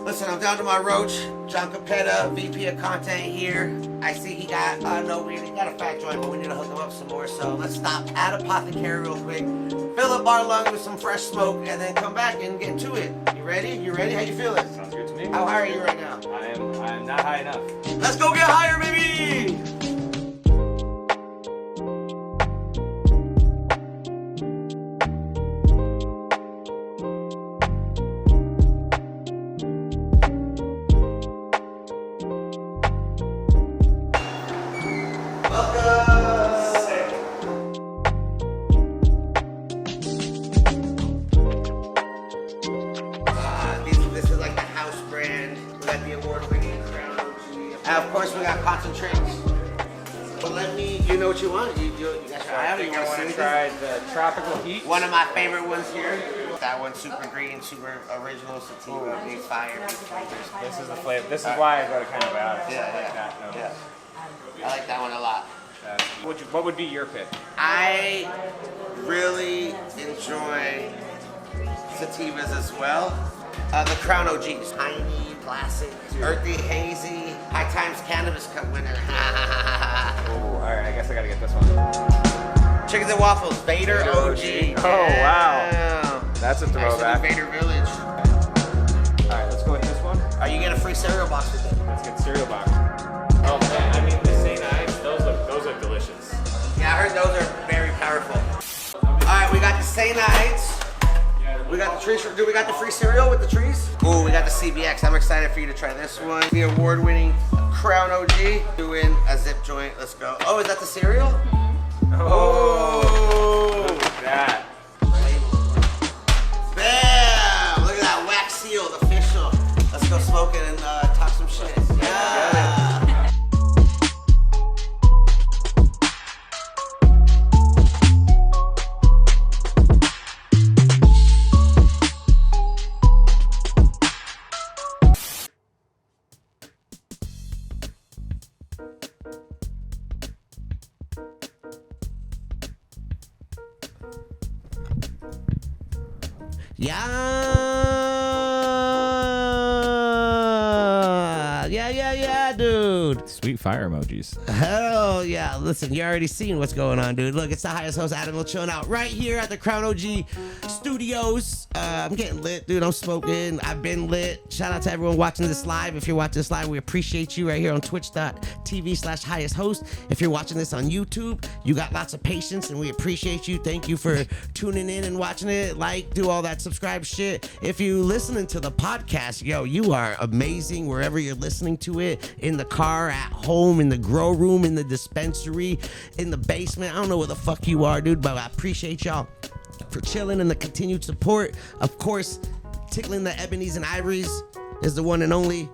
Listen, I'm down to my roach. Jon Capetta, VP of content here. I see he got, no, we got a fat joint, but we need to hook him up some more. So let's stop at Apothecary real quick, fill up our lungs with some fresh smoke, and then come back and get to it. You ready? You ready? How you feeling? Sounds good to me. How high are you right now? I am not high enough. Let's go get higher, baby! This is like the house brand. We got the award-winning Crown OG. And of course, we got concentrates. But let me, you know what you want? You guys I think I want to try the tropical heat. One of my favorite ones here. That one's super green, super original sativa, big fire, big flavors. This is the flavor. This is why I go to cannabis. Yeah. I like that one a lot. What would be your pick? I really enjoy sativas as well. The Crown OGs. Tiny, classic, earthy, hazy, High Times Cannabis Cup winner. Oh, alright, I guess I gotta get this one. Chickens and Waffles, Vader OG. Oh, wow. That's a throwback. Vader Village. Alright, let's go with this one. Are you getting a free cereal box with it? Let's get cereal box. Oh man, I mean the St. Ives, those look delicious. Yeah, I heard those are very powerful. Alright, we got the St. Ives. We got the trees. Do we got the free cereal with the trees? Ooh, we got the CBX. I'm excited for you to try this one. The award-winning Crown OG doing a zip joint. Let's go. Oh, is that the cereal? Oh, look at that. Bam! Look at that wax sealed, official. Let's go smoke it and talk some shit. Yeah. Yeah, dude. Sweet fire emojis. Hell yeah. Listen, you already seen what's going on, dude. Look, it's the highest host, Adam, chilling out right here at the Crown OG Studios. I'm getting lit, dude. I'm smoking. I've been lit. Shout out to everyone watching this live. If you're watching this live, we appreciate you right here on twitch.tv/highest host. If you're watching this on YouTube, you got lots of patience and we appreciate you. Thank you for tuning in and watching it. Like, do all that subscribe shit. If you listening to the podcast, yo, you are amazing wherever you're listening to it, in the car, at home, in the grow room, in the dispensary, in the basement. I don't know where the fuck you are, dude, but I appreciate y'all for chilling and the continued support. Of course, tickling the ebonies and ivories is the one and only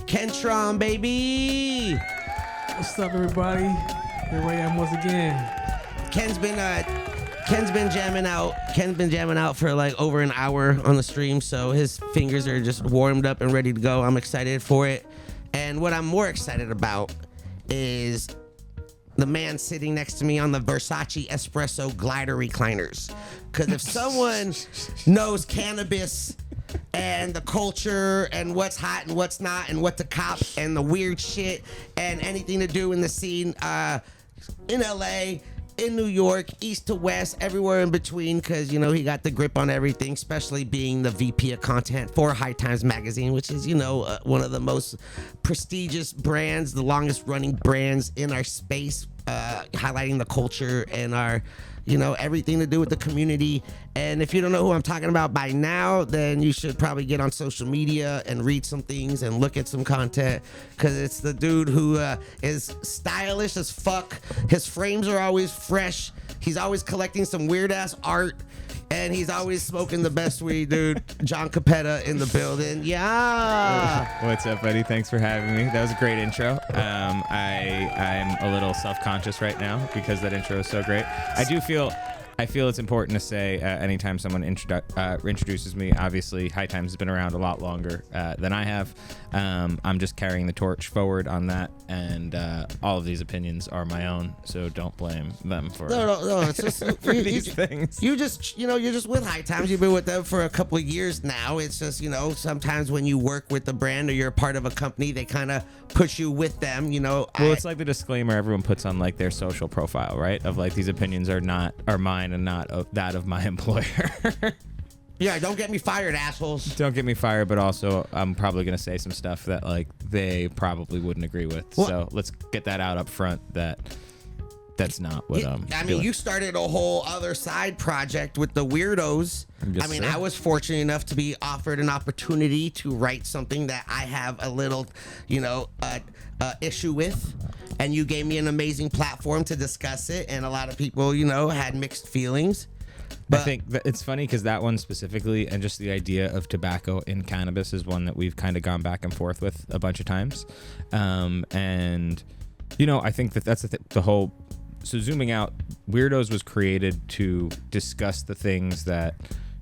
Kentron, baby. What's up, everybody? Here I am once again. Ken's been jamming out. Ken's been jamming out for like over an hour on the stream, so his fingers are just warmed up and ready to go. I'm excited for it. And what I'm more excited about is the man sitting next to me on the Versace Espresso glider recliners. Because if someone knows cannabis and the culture and what's hot and what's not and what to cop and the weird shit and anything to do in the scene in LA, in New York, east to west, everywhere in between, because, you know, he got the grip on everything, especially being the VP of content for High Times Magazine, which is, you know, one of the most prestigious brands, the longest running brands in our space, highlighting the culture and our, you know, everything to do with the community. And if you don't know who I'm talking about by now, then you should probably get on social media and read some things and look at some content, because it's the dude who is stylish as fuck. His frames are always fresh. He's always collecting some weird ass art, and he's always smoking the best weed, dude. Jon Capetta in the building. Yeah. What's up, buddy? Thanks for having me. That was a great intro. I'm a little self-conscious right now because that intro is so great. I do feel I feel it's important to say anytime someone introduces me, obviously High Times has been around a lot longer than I have. I'm just carrying the torch forward on that, and all of these opinions are my own, so don't blame them for, No. It's just, for these things. You're just with High Times. You've been with them for a couple of years now. It's just, sometimes when you work with the brand or you're a part of a company, they kind of push you with them, Well, it's like the disclaimer everyone puts on like their social profile, right? Of like, these opinions are mine and not that of my employer. Yeah, don't get me fired, assholes. Don't get me fired, but also I'm probably going to say some stuff that like they probably wouldn't agree with. Well, so let's get that out up front that's not what you started a whole other side project with the Weirdos. Yes, sir. I was fortunate enough to be offered an opportunity to write something that I have a little, issue with. And you gave me an amazing platform to discuss it. And a lot of people, had mixed feelings. But I think that it's funny because that one specifically, and just the idea of tobacco in cannabis, is one that we've kind of gone back and forth with a bunch of times. And, I think that's the whole. So zooming out, Weirdos was created to discuss the things that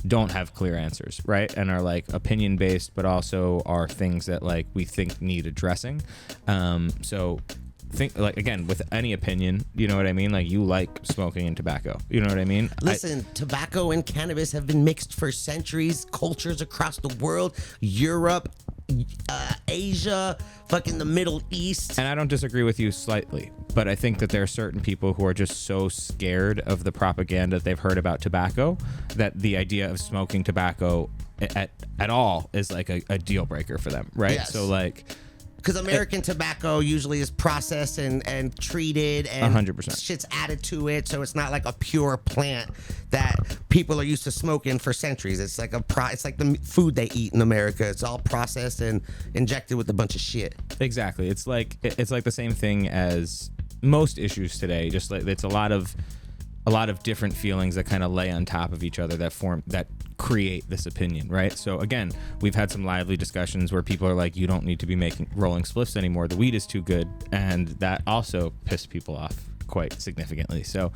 don't have clear answers, right? And are like opinion based, but also are things that like we think need addressing. So think like, again, with any opinion, you know what I mean? Like, you like smoking and tobacco, you know what I mean? Listen, tobacco and cannabis have been mixed for centuries, cultures across the world, Europe, Asia, fucking the Middle East. And I don't disagree with you slightly, but I think that there are certain people who are just so scared of the propaganda they've heard about tobacco that the idea of smoking tobacco at all is like a deal breaker for them, right? Yes. So like, because American tobacco usually is processed and treated, and 100%. shit's added to it, so it's not like a pure plant that people are used to smoking for centuries. It's like it's like the food they eat in America. It's all processed and injected with a bunch of shit. Exactly. It's like the same thing as most issues today. Just like it's a lot of different feelings that kind of lay on top of each other that create this opinion, right? So again, we've had some lively discussions where people are like, you don't need to be rolling spliffs anymore. The weed is too good, and that also pissed people off quite significantly. So,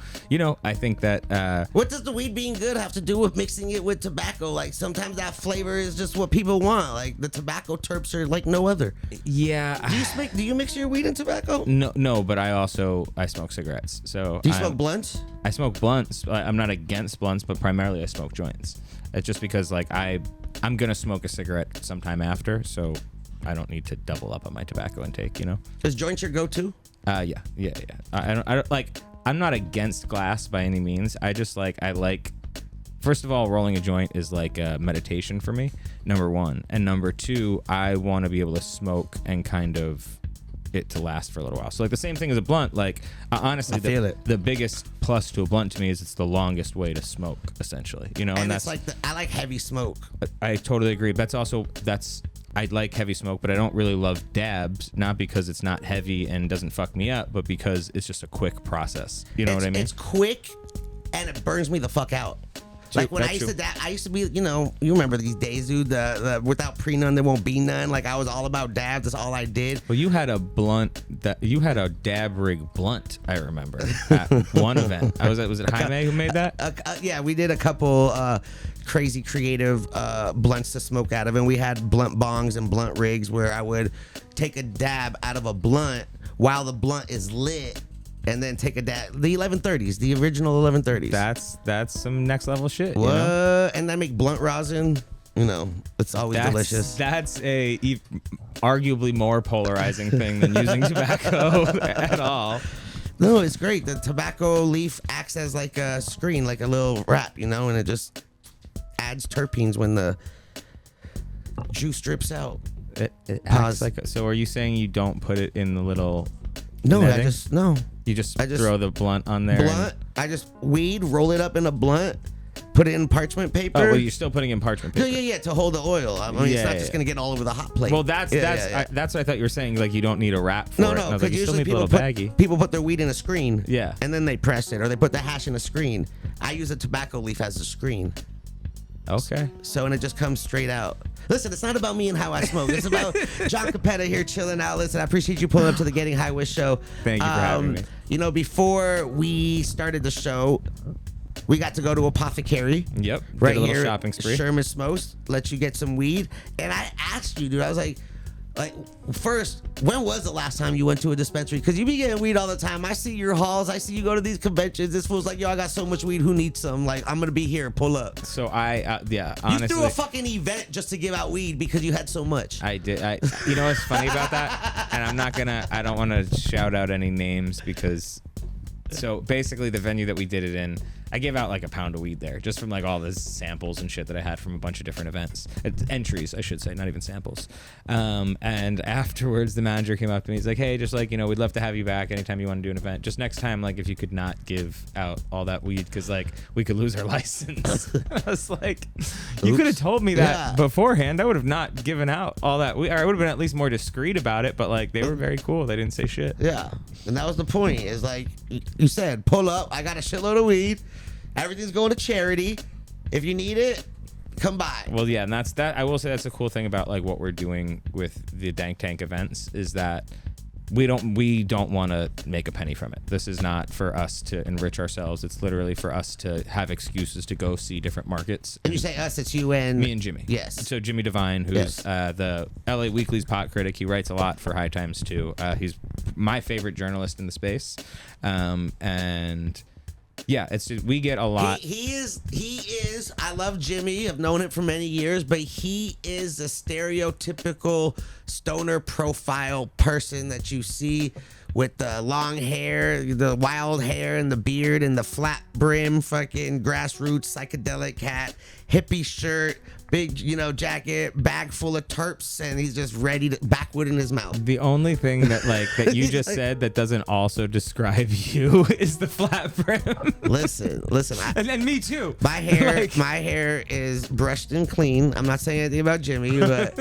I think that what does the weed being good have to do with mixing it with tobacco? Like, sometimes that flavor is just what people want. Like, the tobacco terps are like no other. Yeah. Do you mix your weed and tobacco? No, but I smoke cigarettes. So do you smoke blunts? I smoke blunts. I'm not against blunts, but primarily I smoke joints. It's just because like I'm gonna smoke a cigarette sometime after, so I don't need to double up on my tobacco intake. Is joints your go-to? Yeah. I don't like. I'm not against glass by any means. I like. First of all, rolling a joint is like a meditation for me. Number one, and number two, I want to be able to smoke and kind of it to last for a little while. So like the same thing as a blunt. Like honestly, the biggest plus to a blunt to me is it's the longest way to smoke, essentially. And that's like I like heavy smoke. I totally agree. I like heavy smoke, but I don't really love dabs, not because it's not heavy and doesn't fuck me up, but because it's just a quick process. You know what I mean? It's quick, and it burns me the fuck out. Like when I used to be, you remember these days, dude, the without pre-none, there won't be none. Like I was all about dabs. That's all I did. Well, you had a dab rig blunt, I remember, at one event. Was it Jaime who made that? Yeah, we did a couple crazy creative blunts to smoke out of, and we had blunt bongs and blunt rigs where I would take a dab out of a blunt while the blunt is lit, and then take a dab. The 1130s, the original 1130s. That's some next level shit. What? And then make blunt rosin. It's always delicious. That's a arguably more polarizing thing than using tobacco at all. No, it's great. The tobacco leaf acts as like a screen, like a little wrap, and it just adds terpenes when the juice drips out. It acts like. So are you saying you don't put it in the little? No, netting? I just throw the blunt on there. Blunt. I just roll it up in a blunt, put it in parchment paper. Oh, well, you're still putting in parchment paper. Yeah, to hold the oil. I mean, it's not just gonna get all over the hot plate. Well, that's what I thought you were saying. Like you don't need a wrap for it. No, because you still need people a little baggie. People put their weed in a screen. Yeah. And then they press it, or they put the hash in a screen. I use a tobacco leaf as a screen. Okay. So, and it just comes straight out. Listen, it's not about me and how I smoke. It's about Jon Capetta here chilling out. Listen, I appreciate you pulling up to the Getting High with show. Thank you for having me. Before we started the show, We got to go to Apothecary. Yep. Right Did a little here, shopping spree. Sherman Smokes, let you get some weed. And I asked you, dude, I was like, first, when was the last time you went to a dispensary? Because you be getting weed all the time. I see your hauls. I see you go to these conventions. This fool's like, yo, I got so much weed. Who needs some? Like, I'm going to be here. Pull up. So honestly. You threw a fucking event just to give out weed because you had so much. I did. You know what's funny about that? And I don't want to shout out any names because, so basically the venue that we did it in, I gave out like a pound of weed there just from like all the samples and shit that I had from a bunch of different events. Entries, I should say, not even samples. And afterwards, the manager came up to me. He's like, hey, just like, we'd love to have you back anytime you want to do an event. Just next time, like, if you could not give out all that weed because, like, we could lose our license. I was like, you could have told me that beforehand. I would have not given out all that weed. Or I would have been at least more discreet about it. But, like, they were very cool. They didn't say shit. Yeah. And that was the point. Is like you said, pull up. I got a shitload of weed. Everything's going to charity. If you need it, come by. Well, yeah, and that's that. I will say that's the cool thing about like what we're doing with the Dank Tank events is that we don't want to make a penny from it. This is not for us to enrich ourselves. It's literally for us to have excuses to go see different markets. And you say us, it's you and me and Jimmy. Yes. So Jimmy Devine, who's the LA Weekly's pot critic, he writes a lot for High Times too. He's my favorite journalist in the space, and. Yeah, it's just, we get a lot. He is. I love Jimmy. I've known him for many years, but he is the stereotypical stoner profile person that you see with the long hair, the wild hair, and the beard, and the flat brim, fucking grassroots psychedelic hat, hippie shirt, big, jacket, bag full of terps, and he's just ready to backwood in his mouth. The only thing that you just said that doesn't also describe you is the flat brim. Listen. And me too. My hair is brushed and clean. I'm not saying anything about Jimmy, but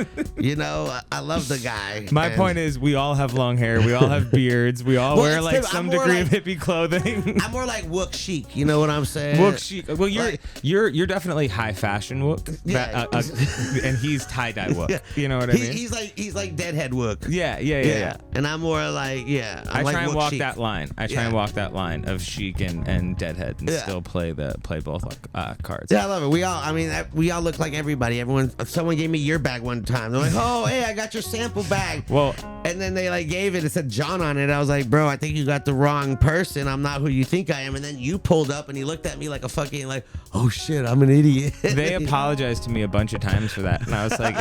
I love the guy. My point is, we all have long hair. We all have beards. We all wear like some degree of hippie clothing. I'm more like wook chic. You know what I'm saying? Wook chic. Well, you're definitely high fashion wook. Yeah. And he's tie-dye wook. Yeah. You know what I mean? He's like deadhead wook. Yeah. And I'm more like, I try and walk that line. I try and walk that line of chic and deadhead and still play both cards. Yeah, I love it. We all look like everybody. Someone gave me your bag one time. They're like, oh, hey, I got your sample bag. Well, and then they like gave it. It said Jon on it. I was like, bro, I think you got the wrong person. I'm not who you think I am. And then you pulled up and he looked at me like a fucking like, oh shit, I'm an idiot. They apologized to me a bunch of times for that, and I was like,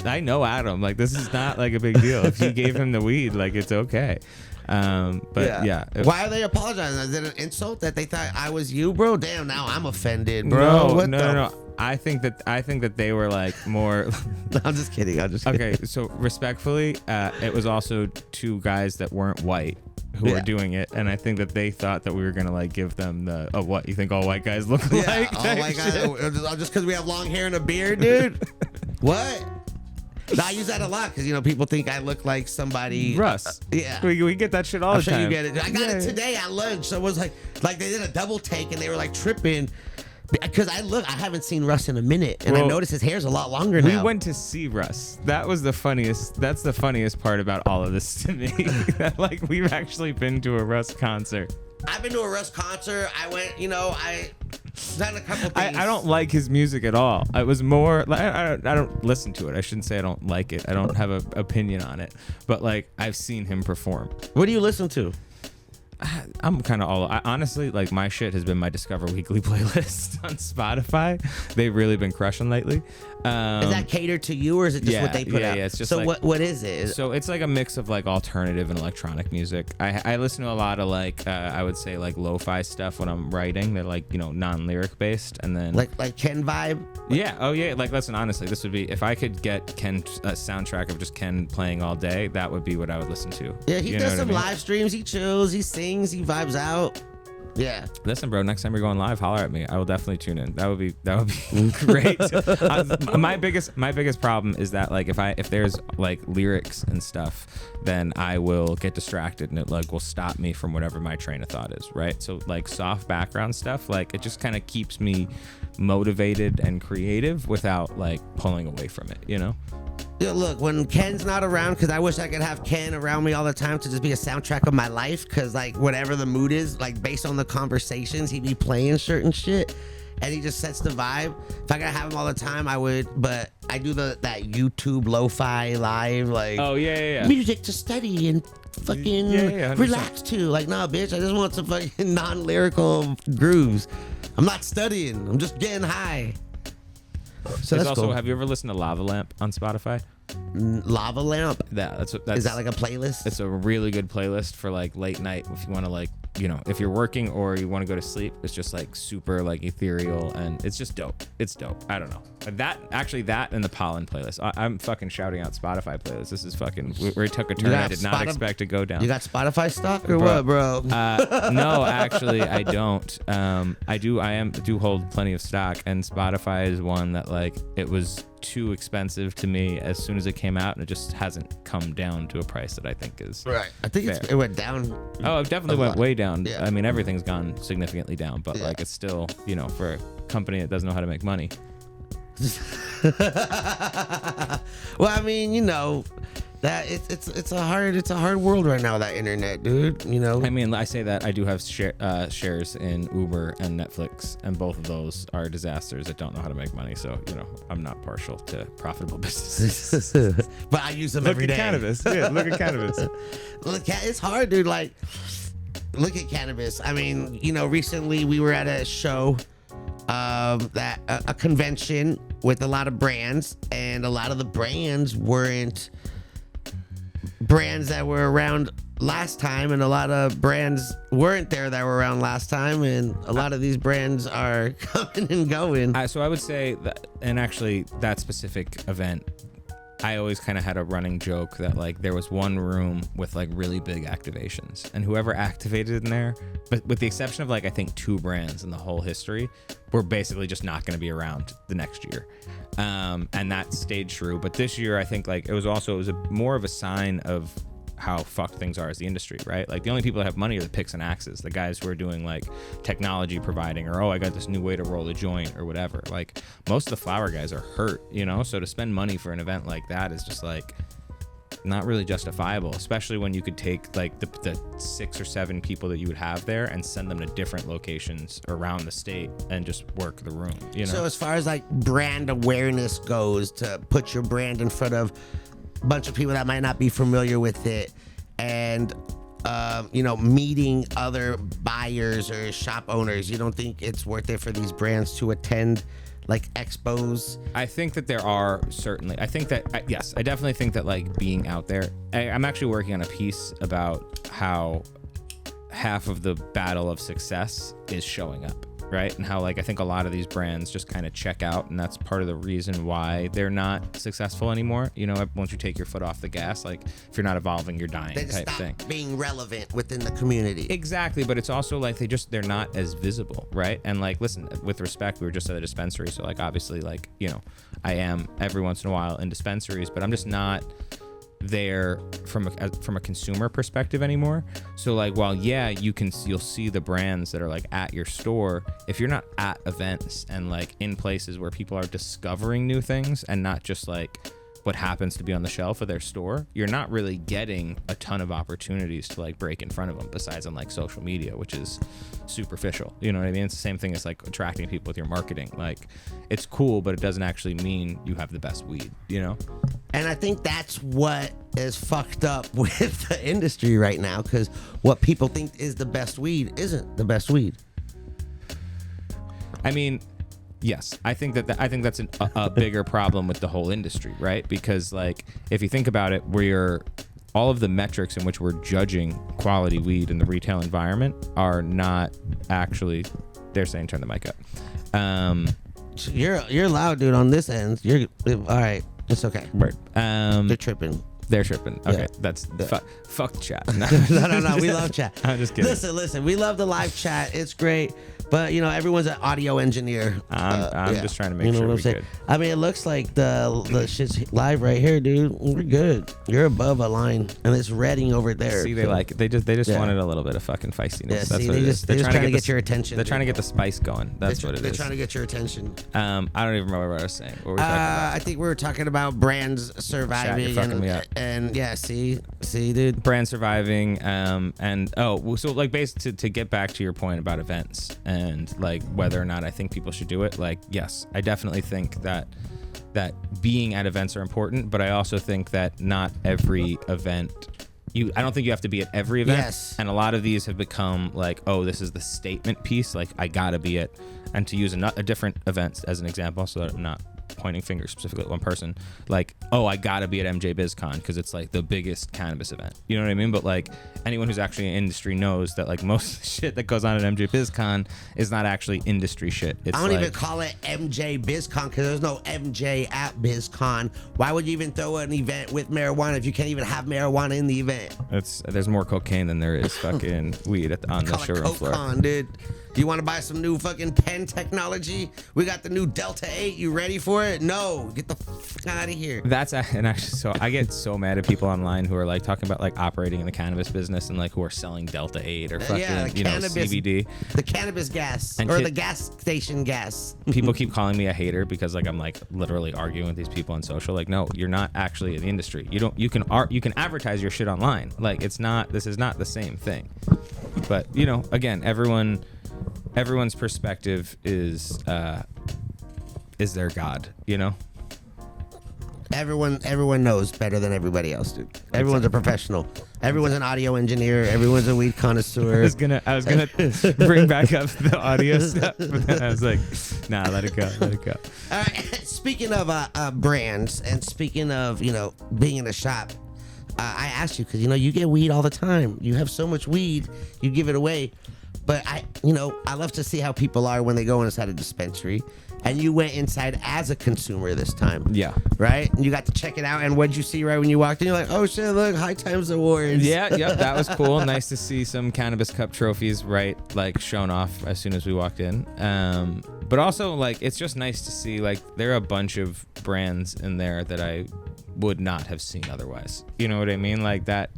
I know Adam. Like, this is not like a big deal. If you gave him the weed, like, it's okay. Why are they apologizing? Is it an insult that they thought I was you, bro? Damn, now I'm offended, bro. No. I think that they were like more. No, I'm just kidding. Okay, so respectfully, it was also two guys that weren't white who were doing it, and I think that they thought that we were gonna like give them the what you think all white guys look like. All white guys, just because we have long hair and a beard, dude. What? No, I use that a lot because people think I look like somebody. Russ. Yeah. We get that shit all the time. I'll show you get it. I got it today at lunch. So it was like they did a double take and they were like tripping. Because I haven't seen Russ in a minute, and I noticed his hair's a lot longer now. We went to see Russ. That was the funniest. That's the funniest part about all of this to me. That like we've actually been to a Russ concert. I've been to a Russ concert. I went. I done a couple things. I don't like his music at all. It was more. I don't listen to it. I shouldn't say I don't like it. I don't have an opinion on it. But like I've seen him perform. What do you listen to? I'm kind of honestly, like my shit has been my Discover Weekly playlist on Spotify. They've really been crushing lately. Is that catered to you, or is it just what they put out? Yeah, it's just so like, what is it? So it's like a mix of like alternative and electronic music. I listen to a lot of like I would say like lo-fi stuff when I'm writing. They're like non-lyric based, and then like Ken vibe. Yeah. Oh yeah. Like listen, honestly, this would be if I could get Ken a soundtrack of just Ken playing all day. That would be what I would listen to. Yeah, he does some live streams. He chills. He sings. He vibes out. Yeah. Listen, bro. Next time you're going live, holler at me. I will definitely tune in. That would be great. My biggest problem is that like if there's like lyrics and stuff, then I will get distracted and it like will stop me from whatever my train of thought is. Right. So like soft background stuff, like it just kind of keeps me motivated and creative without like pulling away from it. Yo, look, when Ken's not around, because I wish I could have Ken around me all the time to just be a soundtrack of my life, because, like, whatever the mood is, like, based on the conversations, he'd be playing certain shit, and he just sets the vibe. If I could have him all the time, I would, but I do that YouTube lo-fi live, like, Oh, yeah. music to study and fucking Yeah, 100%. relax to. Like, nah, bitch, I just want some fucking non-lyrical grooves. I'm not studying. I'm just getting high. So There's that's also, cool. have you ever listened to Lava Lamp on Spotify? Lava Lamp. That's Is that like a playlist? It's a really good playlist for like late night if you want to, like, you know, if you're working or you want to go to sleep. It's just like super like ethereal and it's just dope. It's dope. I don't know. That and the Pollen playlist. I'm fucking shouting out Spotify playlists. This is fucking where it took a turn I did not expect to go down. You got Spotify stock or what, bro? No, actually, I don't. I do hold plenty of stock, and Spotify is one that, like, it was too expensive to me as soon as it came out, and it just hasn't come down to a price that I think is Right. I think fair. it went down. Oh, it definitely went way down. Yeah. I mean, everything's gone significantly down, but Yeah. like, it's still, you know, for a company that doesn't know how to make money. Well, I mean, you know, that it's a hard world right now, that internet, dude. You know. I mean, I say that I do have shares in Uber and Netflix, and both of those are disasters that don't know how to make money. So, you know, I'm not partial to profitable businesses. But I use them every day. cannabis. Yeah, look at cannabis. Look, it's hard, dude. Like, look at cannabis. I mean, you know, recently we were at a show, a convention with a lot of brands, and a lot of the brands weren't brands that were around last time, and a lot of brands weren't there that were around last time, and a lot of these brands are coming and going. So I would say that, and actually that specific event, I always kind of had a running joke that, like, there was one room with like really big activations, and whoever activated in there, but with the exception of like I think 2 brands in the whole history, were basically just not going to be around the next year, and that stayed true. But this year, I think, like, it was more of a sign of how fucked things are as the industry, right? Like, the only people that have money are the picks and axes, the guys who are doing like technology providing, or, oh, I got this new way to roll a joint or whatever. Like, most of the flower guys are hurt, you know? So to spend money for an event like that is just like not really justifiable, especially when you could take like the 6 or 7 people that you would have there and send them to different locations around the state and just work the room, you know? So as far as like brand awareness goes, to put your brand in front of a bunch of people that might not be familiar with it, and you know, meeting other buyers or shop owners, you don't think it's worth it for these brands to attend like expos? I think that there are certainly. I think that yes, I definitely think that, like, being out there. I'm actually working on a piece about how half of the battle of success is showing up, right? And how, like, I think a lot of these brands just kind of check out, and that's part of the reason why they're not successful anymore. You know, once you take your foot off the gas, like, if you're not evolving, you're dying, They just type stop thing. being relevant within the community. Exactly, but it's also like they're not as visible, right? And, like, listen, with respect, we were just at a dispensary, so, like, obviously, like, you know, I am every once in a while in dispensaries, but I'm just not there from a consumer perspective anymore. So, like, while you'll see the brands that are like at your store, if you're not at events and like in places where people are discovering new things and not just like what happens to be on the shelf of their store, you're not really getting a ton of opportunities to like break in front of them, besides on like social media, which is superficial. You know what I mean? It's the same thing as like attracting people with your marketing. Like, it's cool, but it doesn't actually mean you have the best weed, you know? And I think that's what is fucked up with the industry right now, because what people think is the best weed isn't the best weed. I mean, yes, I think that's a bigger problem with the whole industry, right? Because, like, if you think about it, all of the metrics in which we're judging quality weed in the retail environment are not actually. They're saying turn the mic up. You're loud, dude. On this end, you're all right. It's okay. Right. They're tripping. They're tripping. Okay, Yeah. that's fuck chat. No. We love chat. I'm just kidding. Listen. We love the live chat. It's great. But everyone's an audio engineer. I'm just trying to make sure what we're I'm saying? good. I mean, it looks like the shit's live right here, dude. We're good. You're above a line, and it's redding over there. See, they like it. They just Yeah. wanted a little bit of fucking feistiness. Yeah, That's see, what they it just is. they're just trying to get the- your attention. They're dude. trying to get the spice going. That's what it They're is. trying to get your attention. I don't even remember what I was saying. What were we talking about? I think we were talking about brands surviving. fucking me up. And yeah, see, dude. Brand surviving, so like basically to get back to your point about events and like whether or not I think people should do it, like yes, I definitely think that being at events are important, but I also think that not every event I don't think you have to be at every event. Yes. And a lot of these have become like, oh, this is the statement piece, like I gotta be at, and to use a different event as an example so that I'm not pointing fingers specifically at one person, like, oh, I gotta be at MJ BizCon because it's like the biggest cannabis event, you know what I mean? But like anyone who's actually in industry knows that like most of the shit that goes on at MJ BizCon is not actually industry shit. It's I don't like, even call it MJ BizCon because there's no MJ at BizCon. Why would you even throw an event with marijuana if you can't even have marijuana in the event? there's more cocaine than there is fucking weed on the Call it showroom floor. CokeCon, dude. You want to buy some new fucking pen technology? We got the new Delta 8. You ready for it? No. Get the fuck out of here. And actually, so I get so mad at people online who are like talking about like operating in the cannabis business and like who are selling Delta 8 or fucking CBD. The cannabis gas And or the gas station gas. People keep calling me a hater because like I'm like literally arguing with these people on social. Like, no, you're not actually in the industry. You can advertise your shit online. Like this is not the same thing. But again, everyone's perspective is their god, Everyone knows better than everybody else, dude. Everyone's a professional. Everyone's an audio engineer. Everyone's a weed connoisseur. I was gonna bring back up the audio stuff, but then I was like, nah, let it go. All right. Speaking of brands and speaking of being in a shop, I asked you because you get weed all the time. You have so much weed, you give it away. But I love to see how people are when they go inside a dispensary. And you went inside as a consumer this time. Yeah. Right? And you got to check it out. And what'd you see right when you walked in? You're like, oh shit, look, High Times Awards. Yeah, yep, that was cool. Nice to see some Cannabis Cup trophies, right, like shown off as soon as we walked in. But also, like, it's just nice to see, like, there are a bunch of brands in there that I would not have seen otherwise. You know what I mean? Like that,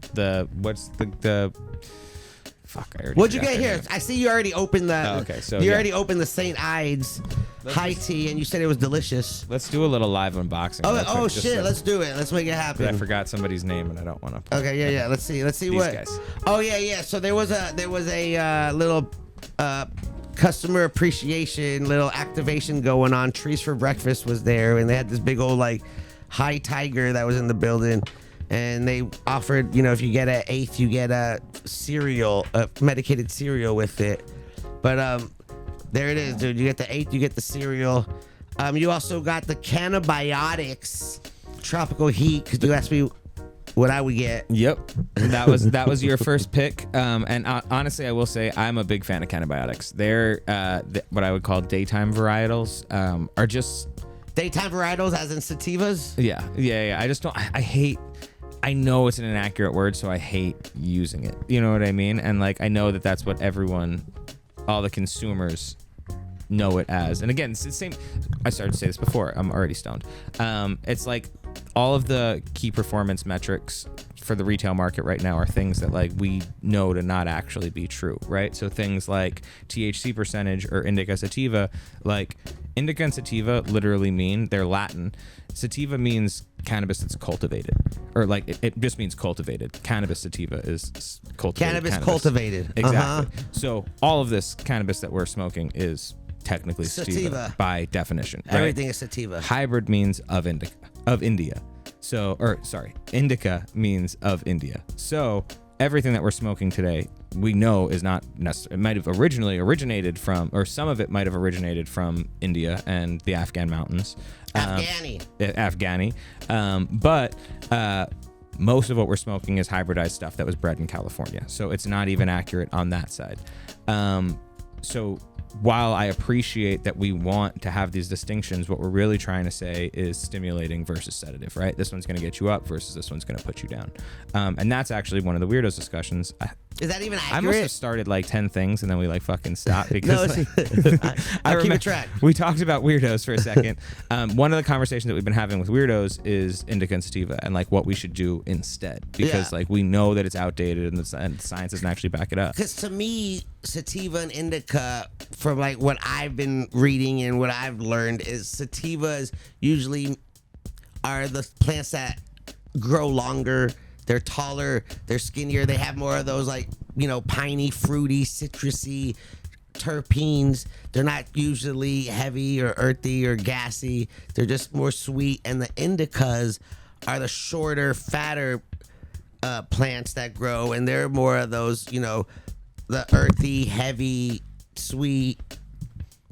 fuck, I already What'd you forgot get their here? name. I see you already opened the. Oh, okay, so you yeah. already opened the St. Ides high tea, and you said it was delicious. Let's do a little live unboxing. real quick, Oh just shit! so- Let's do it. Let's make it happen. I forgot somebody's name and I don't want to. Okay, yeah. Let's see These what. guys. Oh yeah. So there was a little customer appreciation, little activation going on. Trees for Breakfast was there, and they had this big old like high tiger that was in the building. And they offered, if you get an eighth, you get a cereal, a medicated cereal with it. But there it is, dude. You get the eighth, you get the cereal. You also got the cannabiotics, tropical heat, because you asked me what I would get. Yep, that was your first pick. And honestly, I will say I'm a big fan of cannabiotics. They're what I would call daytime varietals. Are just Daytime varietals, as in sativas. Yeah. I just don't. I hate. I know it's an inaccurate word, so I hate using it. You know what I mean? And like, I know that that's what all the consumers know it as. And again, it's the same. I started to say this before. I'm already stoned. It's like all of the key performance metrics for the retail market right now are things that like we know to not actually be true, right? So things like THC percentage or indica sativa, like indica and sativa literally mean, they're Latin. Sativa means cannabis that's cultivated, or like it just means cultivated. Cannabis sativa is cultivated. Cannabis cultivated. Exactly. So all of this cannabis that we're smoking is technically sativa by definition. Right? Everything is sativa. Hybrid means of India. So, indica means of India. So everything that we're smoking today, we know is not necessarily. It might have originally originated from, or some of it might have originated from India and the Afghan mountains. Afghani. But most of what we're smoking is hybridized stuff that was bred in California. So it's not even accurate on that side. So while I appreciate that we want to have these distinctions, what we're really trying to say is stimulating versus sedative, right? This one's going to get you up versus this one's going to put you down. And that's actually one of the Weirdos discussions. Is that even accurate? I must have started like 10 things and then we like fucking stopped because I keep track. We talked about Weirdos for a second. One of the conversations that we've been having with Weirdos is Indica and sativa and like what we should do instead, because like we know that it's outdated and the science doesn't actually back it up. Because to me, sativa and indica, from like what I've been reading and what I've learned, is sativas usually are the plants that grow longer. They're taller, they're skinnier, they have more of those like, you know, piney, fruity, citrusy terpenes. They're not usually heavy or earthy or gassy. They're just more sweet. And the indicas are the shorter, fatter plants that grow, and they're more of those, you know, the earthy, heavy, sweet,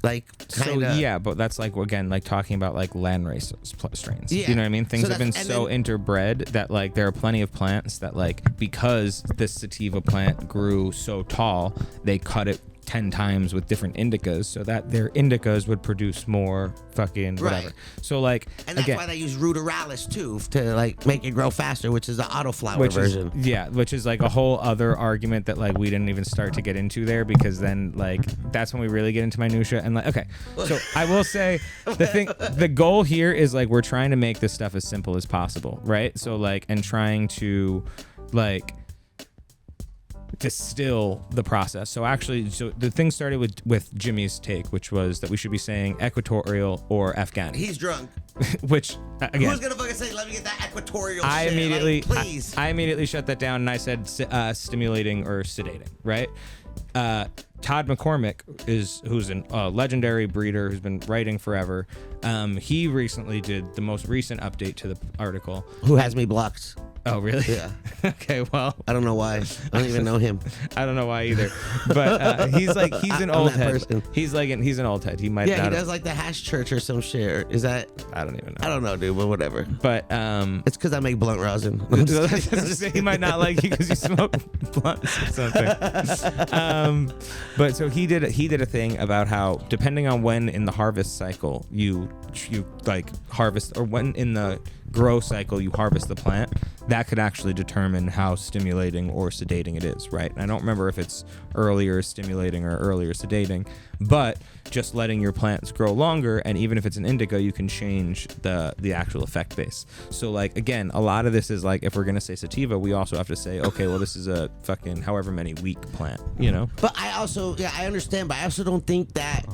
like kind of. So yeah, but that's like, again, like talking about like landrace strains. Yeah. You know what I mean? Things So have been that's- so interbred that like there are plenty of plants that like, because this sativa plant grew so tall, they cut it 10 times with different indicas so that their indicas would produce more fucking whatever. Right. So like, And that's again, why they use ruderalis too, to like make it grow faster, which is the autoflower version. Which is like a whole other argument that like we didn't even start to get into there, because then like that's when we really get into minutia. And like, okay, so I will say the goal here is like we're trying to make this stuff as simple as possible, right? So like, and trying to like distill the process. So actually, so the thing started with Jimmy's take, which was that we should be saying equatorial or Afghani. He's drunk. Which again, Who's gonna fucking say, let me get that equatorial I shit? immediately, Like, please. I immediately shut that down and I said stimulating or sedating, right? Todd McCormick who's a legendary breeder who's been writing forever. He recently did the most recent update to the article. Who has me blocked? Oh, really? Yeah. Okay, well, I don't know why. I don't even know him. I don't know why either. But he's an old that head. person. He's an old head. He might Yeah, not he does like the hash church or some shit. Or is that? I don't even know. I don't know, dude, but whatever. But It's because I make blunt rosin. he might not like you because you smoke blunts or something. But so he did a thing about how, depending on when in the harvest cycle you like harvest, or when in the grow cycle you harvest the plant, that could actually determine how stimulating or sedating it is, right? And I don't remember if it's earlier stimulating or earlier sedating, but just letting your plants grow longer, and even if it's an indica, you can change the actual effect base. So like, again, a lot of this is like, if we're gonna say sativa, we also have to say, okay, well, this is a fucking however many week plant, you know? But I also, I understand, but I also don't think that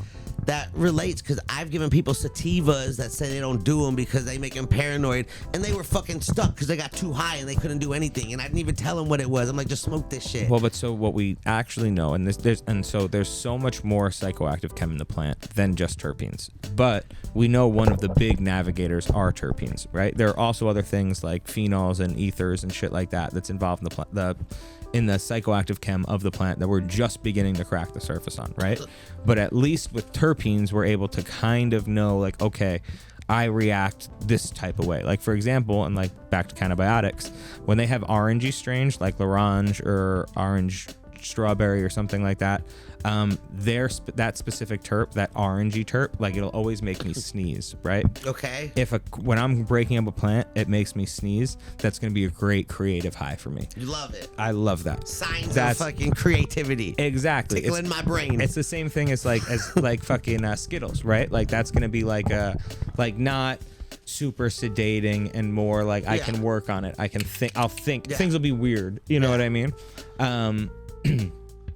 relates, because I've given people sativas that say they don't do them because they make them paranoid, and they were fucking stuck because they got too high and they couldn't do anything, and I didn't even tell them what it was. I'm like, just smoke this shit. Well, but so what we actually know, and there's so much more psychoactive chem in the plant than just terpenes. But we know one of the big navigators are terpenes, right? There are also other things like phenols and ethers and shit like that that's involved in in the psychoactive chem of the plant that we're just beginning to crack the surface on, right? But at least with terpenes, we're able to kind of know, like, okay, I react this type of way. Like, for example, and like back to cannabiotics, when they have orangey strains like l'orange or orange strawberry or something like that, that specific terp, that orangey terp, like, it'll always make me sneeze, right? Okay. When I'm breaking up a plant, it makes me sneeze. That's gonna be a great creative high for me. You love it. I love that. Signs of fucking creativity. Exactly. Tickling my brain. It's the same thing as like fucking Skittles, right? Like, that's gonna be like not super sedating and more like I can work on it. I'll think things will be weird. You know what I mean?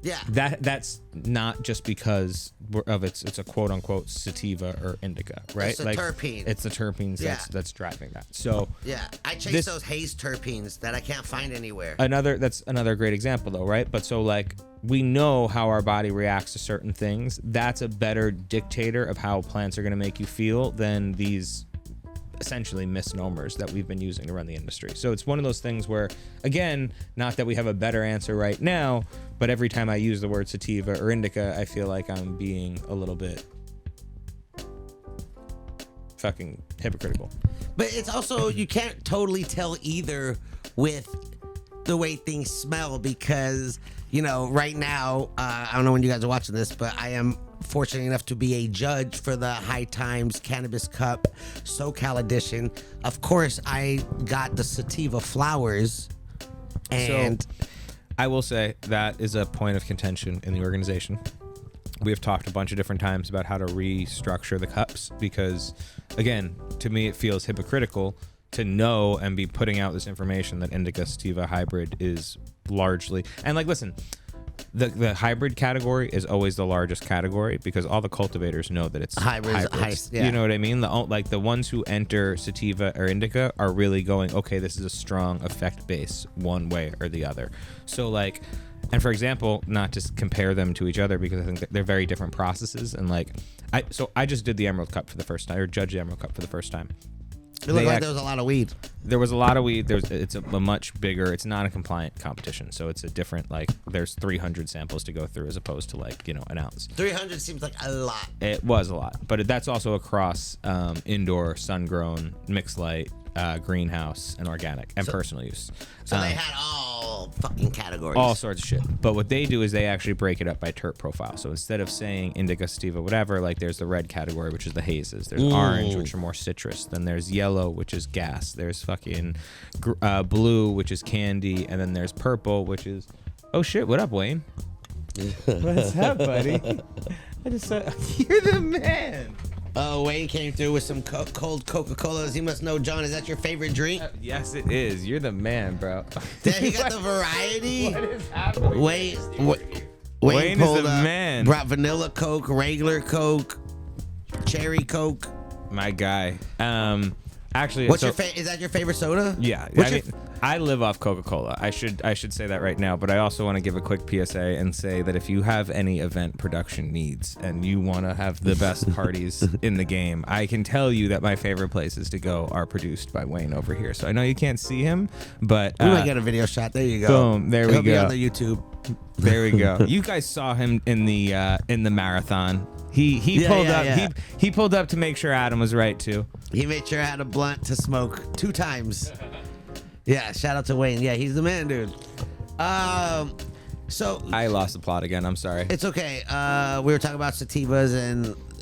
Yeah. That's not just because it's a quote unquote sativa or indica, right? It's a terpene. It's the terpenes that's driving that. So yeah, I chase those haze terpenes that I can't find anywhere. That's another great example though, right? But so like, we know how our body reacts to certain things. That's a better dictator of how plants are going to make you feel than these essentially misnomers that we've been using to run the industry. So it's one of those things where, again, not that we have a better answer right now, but every time I use the word sativa or indica, I feel like I'm being a little bit fucking hypocritical. But it's also, you can't totally tell either with the way things smell, because, you know, right now, I don't know when you guys are watching this, but I am fortunate enough to be a judge for the High Times Cannabis Cup SoCal edition. Of course, I got the sativa flowers, and I will say that is a point of contention in the organization. We have talked a bunch of different times about how to restructure the cups because, again, to me it feels hypocritical to know and be putting out this information that Indica Sativa hybrid is largely, and like, listen, the hybrid category is always the largest category because all the cultivators know that it's hybrids. Yeah. You know what I mean? The ones who enter sativa or indica are really going, okay, this is a strong effect base one way or the other. So like, and for example, not to compare them to each other because I think that they're very different processes. And like, I just did the Emerald Cup for the first time, or judged the Emerald Cup for the first time. It looked like there was a lot of weed. There was a lot of weed. It's a much bigger. It's not a compliant competition, so it's a different. Like, there's 300 samples to go through as opposed to like an ounce. 300 seems like a lot. It was a lot, but that's also across indoor, sun-grown, mixed light, greenhouse, and organic, and personal use. So they had all fucking categories. All sorts of shit. But what they do is they actually break it up by terp profile. So instead of saying indica, sativa, whatever, like there's the red category, which is the hazes. There's orange, which are more citrus. Then there's yellow, which is gas. There's fucking blue, which is candy. And then there's purple, which is... Oh, shit. What up, Wayne? What's up, buddy? I just said... You're the man. Oh, Wayne came through with some cold Coca-Colas. He must know, John, is that your favorite drink? Yes, it is. You're the man, bro. Then he got the variety. What is happening? Wayne Wayne is pulled the up, man. Brought vanilla Coke, regular Coke, cherry Coke. My guy. Actually, What's your is that your favorite soda? Yeah, I live off Coca-Cola. I should say that right now, but I also want to give a quick PSA and say that if you have any event production needs and you want to have the best parties in the game, I can tell you that my favorite places to go are produced by Wayne over here. So I know you can't see him, but we might get a video shot. There you go. Boom, there we It'll go. be on the YouTube. There we go. You guys saw him in the marathon. He pulled up. Yeah. He pulled up to make sure Adam was right too. He made sure I had a blunt to smoke 2 times. Yeah, shout out to Wayne. Yeah, he's the man, dude. So I lost the plot again. I'm sorry. it's okay. We were talking about sativas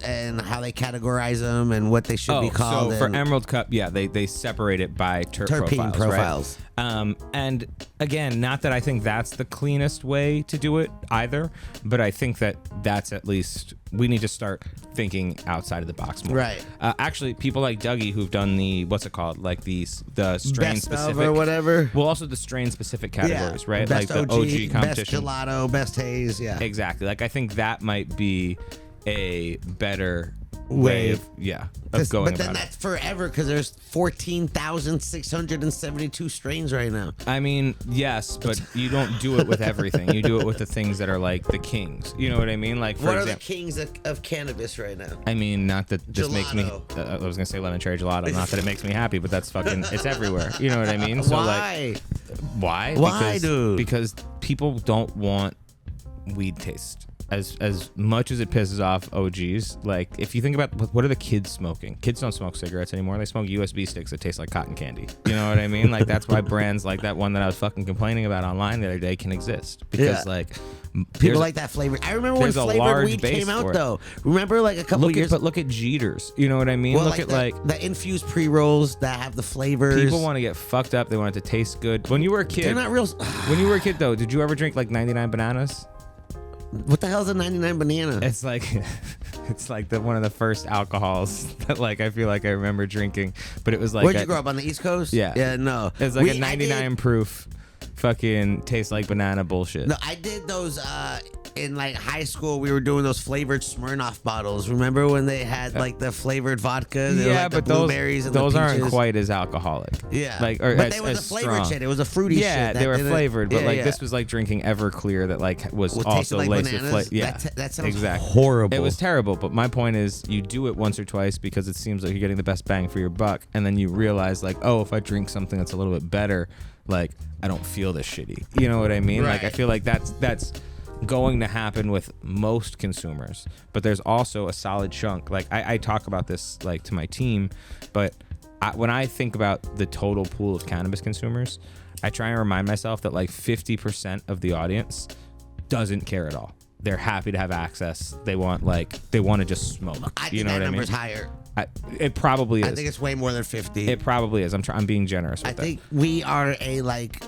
and how they categorize them and what they should be called. So for and Emerald Cup, yeah, they separate it by terpene profiles. Right? And again, not that I think that's the cleanest way to do it either, but I think that that's at least we need to start thinking outside of the box more. Right. Actually, people like Dougie who've done the what's it called, like the strain Best specific of or whatever. Well, also the strain specific categories, right? Best like the OG competition. Best gelato, best haze. Yeah. Exactly. Like I think that might be a better way of going But then about that's forever because there's 14,672 strains right now. I mean, yes, but you don't do it with everything. You do it with the things that are like the kings. You know what I mean? Like, for What are example, the kings of cannabis right now? I mean, not that this makes me. Gelato. I was gonna say lemon cherry gelato. Not that it makes me happy, but that's fucking. It's everywhere. You know what I mean? So Why? why? Why, dude? Because people don't want weed taste. As much as it pisses off OGs, like if you think about what are the kids smoking? Kids don't smoke cigarettes anymore. They smoke USB sticks that taste like cotton candy. You know what I mean? Like that's why brands like that one that I was fucking complaining about online the other day can exist because like people like that flavor. I remember when flavored weed came out though. Remember like a couple years. But look at Jeeters. You know what I mean? Well, look at the infused pre-rolls that have the flavors. People want to get fucked up. They want it to taste good. When you were a kid, They're not real. when you were a kid though, did you ever drink like 99 bananas? What the hell is a 99 banana? It's like one of the first alcohols that like I feel like I remember drinking, but it was like Where'd you grow up on the East Coast? Yeah. Yeah, no. It was like a 99 proof fucking tastes like banana bullshit. No, I did those in like high school. We were doing those flavored Smirnoff bottles. Remember when they had like the flavored vodka? They were, like, but the blueberries and those the aren't peaches. quite as alcoholic. Yeah, like but they were the flavored strong. shit. It was a fruity shit. Yeah, that they were didn't- flavored, but yeah, like yeah. this was like drinking Everclear that like was Well, also tasted like laced with bananas? Yeah, That sounds exactly horrible. It was terrible, but my point is, you do it once or twice because it seems like you're getting the best bang for your buck, and then you realize like, oh, if I drink something that's a little bit better, like I don't feel this shitty. You know what I mean? Like I Right. feel like that's going to happen with most consumers, but there's also a solid chunk. Like I talk about this like to my team, but when I think about the total pool of cannabis consumers, I try and remind myself that like 50% of the audience doesn't care at all. they're happy to have access. They want to just smoke. I You think know that what I mean? number's higher. It probably is. I think it's way more than 50. It probably is. I'm being generous with I that. think we are a like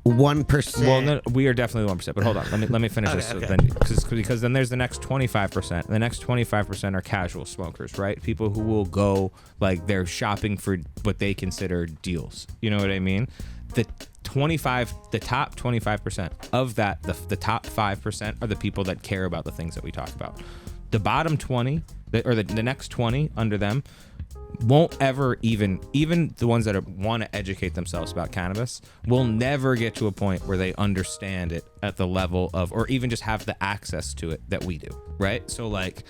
1%. Well, no, we are definitely 1%. But hold on, let me finish this. Okay. So then, because then there's the next 25%. The next 25% are casual smokers, right? People who will go like they're shopping for what they consider deals. You know what I mean? The top 25% of that, the top 5% are the people that care about the things that we talk about. The bottom 20, or the next 20 under them, won't ever even the ones that want to educate themselves about cannabis will never get to a point where they understand it at the level of, or even just have the access to it that we do, right? So like,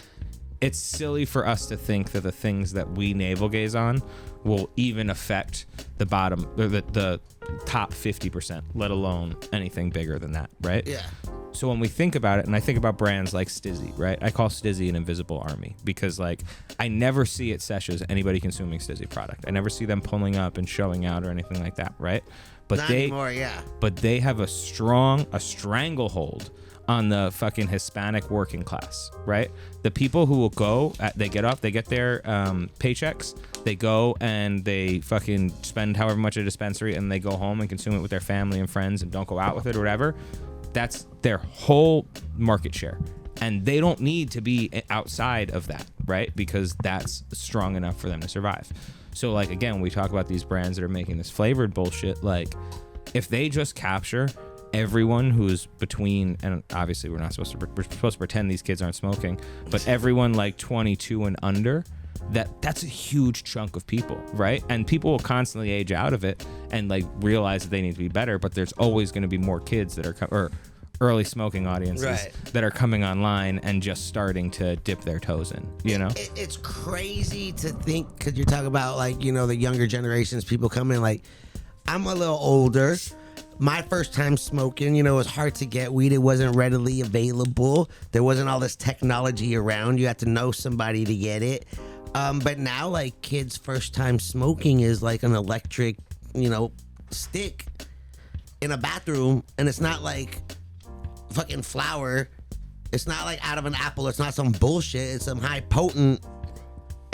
it's silly for us to think that the things that we navel gaze on will even affect the bottom, or the top 50%, let alone anything bigger than that, right? Yeah. So when we think about it, and I think about brands like Stizzy, right? I call Stizzy an invisible army because like I never see at sessions anybody consuming Stizzy product. I never see them pulling up and showing out or anything like that, right? But Not anymore, yeah. But they have a stranglehold on the fucking Hispanic working class, right? The people who will go, they get up, they get their paychecks, they go and they fucking spend however much at a dispensary and they go home and consume it with their family and friends and don't go out with it or whatever. That's their whole market share. And they don't need to be outside of that, right? Because that's strong enough for them to survive. So like, again, we talk about these brands that are making this flavored bullshit. Like if they just capture everyone who's between, and obviously we're supposed to pretend these kids aren't smoking, but everyone like 22 and under, that's a huge chunk of people, right? And people will constantly age out of it and like realize that they need to be better, but there's always going to be more kids that are or early smoking audiences that are coming online and just starting to dip their toes in, you know? It's crazy to think, because you're talking about like, you know, the younger generations, people coming like, I'm a little older. My first time smoking, you know, it was hard to get weed. It wasn't readily available. There wasn't all this technology around. You had to know somebody to get it. But now, like, kids' first time smoking is like an electric, you know, stick in a bathroom. And it's not like fucking flower. It's not like out of an apple. It's not some bullshit. It's some high potent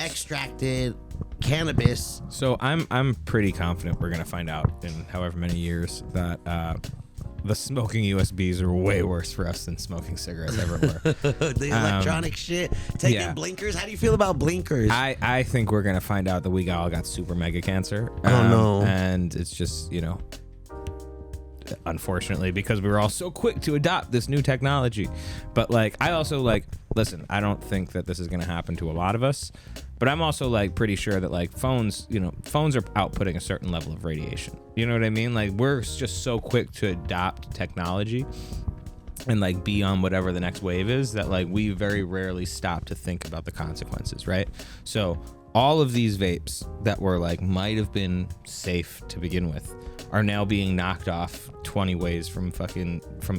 extracted cannabis. So I'm pretty confident we're gonna find out in however many years that the smoking USBs are way worse for us than smoking cigarettes ever were. The electronic shit. Taking blinkers. How do you feel about blinkers? I think we're gonna find out that we all got super mega cancer. Oh no. And it's just, you know, unfortunately, because we were all so quick to adopt this new technology. But like, I also like, listen, I don't think that this is gonna happen to a lot of us. But I'm also like pretty sure that like phones are outputting a certain level of radiation. You know what I mean? Like we're just so quick to adopt technology and like be on whatever the next wave is that like we very rarely stop to think about the consequences, right? So all of these vapes that were like might have been safe to begin with are now being knocked off 20 ways from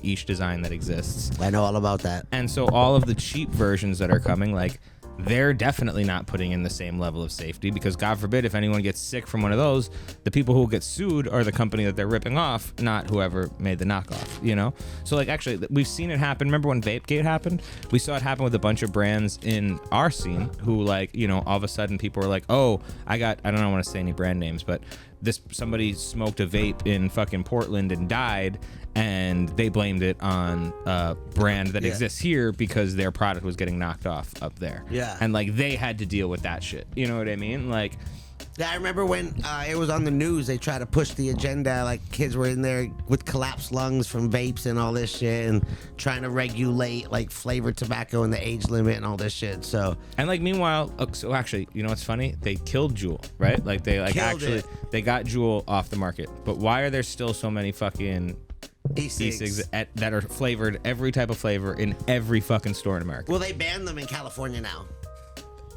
each design that exists. I know all about that. And so all of the cheap versions that are coming, like they're definitely not putting in the same level of safety, because God forbid if anyone gets sick from one of those, the people who will get sued are the company that they're ripping off, not whoever made the knockoff, you know? So like actually we've seen it happen. Remember when VapeGate happened? We saw it happen with a bunch of brands in our scene who like, you know, all of a sudden people were like, oh, I don't want to say any brand names, but somebody smoked a vape in fucking Portland and died, and they blamed it on a brand that exists here because their product was getting knocked off up there. Yeah. And like they had to deal with that shit. You know what I mean? Like, yeah, I remember when it was on the news, they tried to push the agenda, like kids were in there with collapsed lungs from vapes and all this shit, and trying to regulate like flavored tobacco and the age limit and all this shit. So, and like meanwhile, so actually, you know what's funny? They killed Juul, right? Like they like actually they got Juul off the market. But why are there still so many fucking e-cigs that are flavored, every type of flavor in every fucking store in America? Well, they banned them in California now.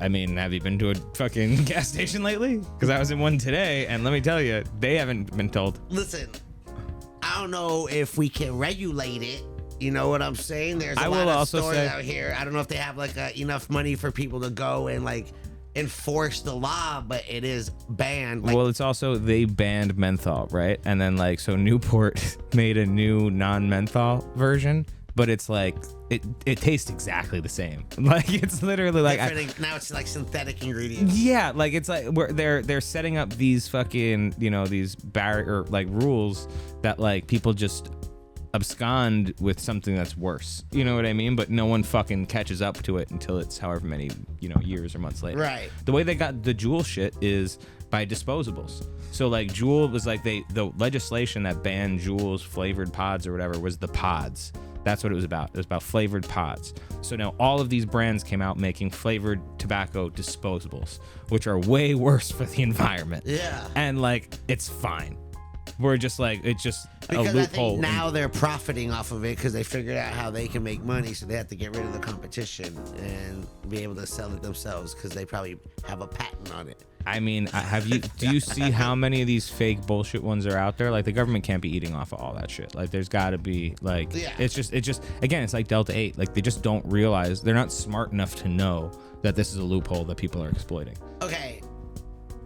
I mean, have you been to a fucking gas station lately? Because I was in one today, and let me tell you, they haven't been told. Listen, I don't know if we can regulate it. You know what I'm saying? There's a lot of stores out here. I don't know if they have like enough money for people to go and like enforce the law, but it is banned. Like, well, it's also, they banned menthol, right? And then like, so Newport made a new non-menthol version but it's like it tastes exactly the same. Like it's literally like now it's like synthetic ingredients. yeah, like it's like they're setting up these fucking these barrier like rules that like people just abscond with something that's worse. You know what I mean? But no one fucking catches up to it until it's however many years or months later. Right. The way they got the Juul shit is by disposables. So like Juul was like the legislation that banned Juul's flavored pods or whatever was the pods. That's what it was about. It was about flavored pods. So now all of these brands came out making flavored tobacco disposables, which are way worse for the environment. Yeah. And like it's fine. We're just like it's just because a loophole. I think now they're profiting off of it because they figured out how they can make money, so they have to get rid of the competition and be able to sell it themselves because they probably have a patent on it. I mean, do you see how many of these fake bullshit ones are out there? Like the government can't be eating off of all that shit. Like there's got to be like, it's just again, it's like Delta 8. Like they just don't realize, they're not smart enough to know that this is a loophole that people are exploiting. Okay,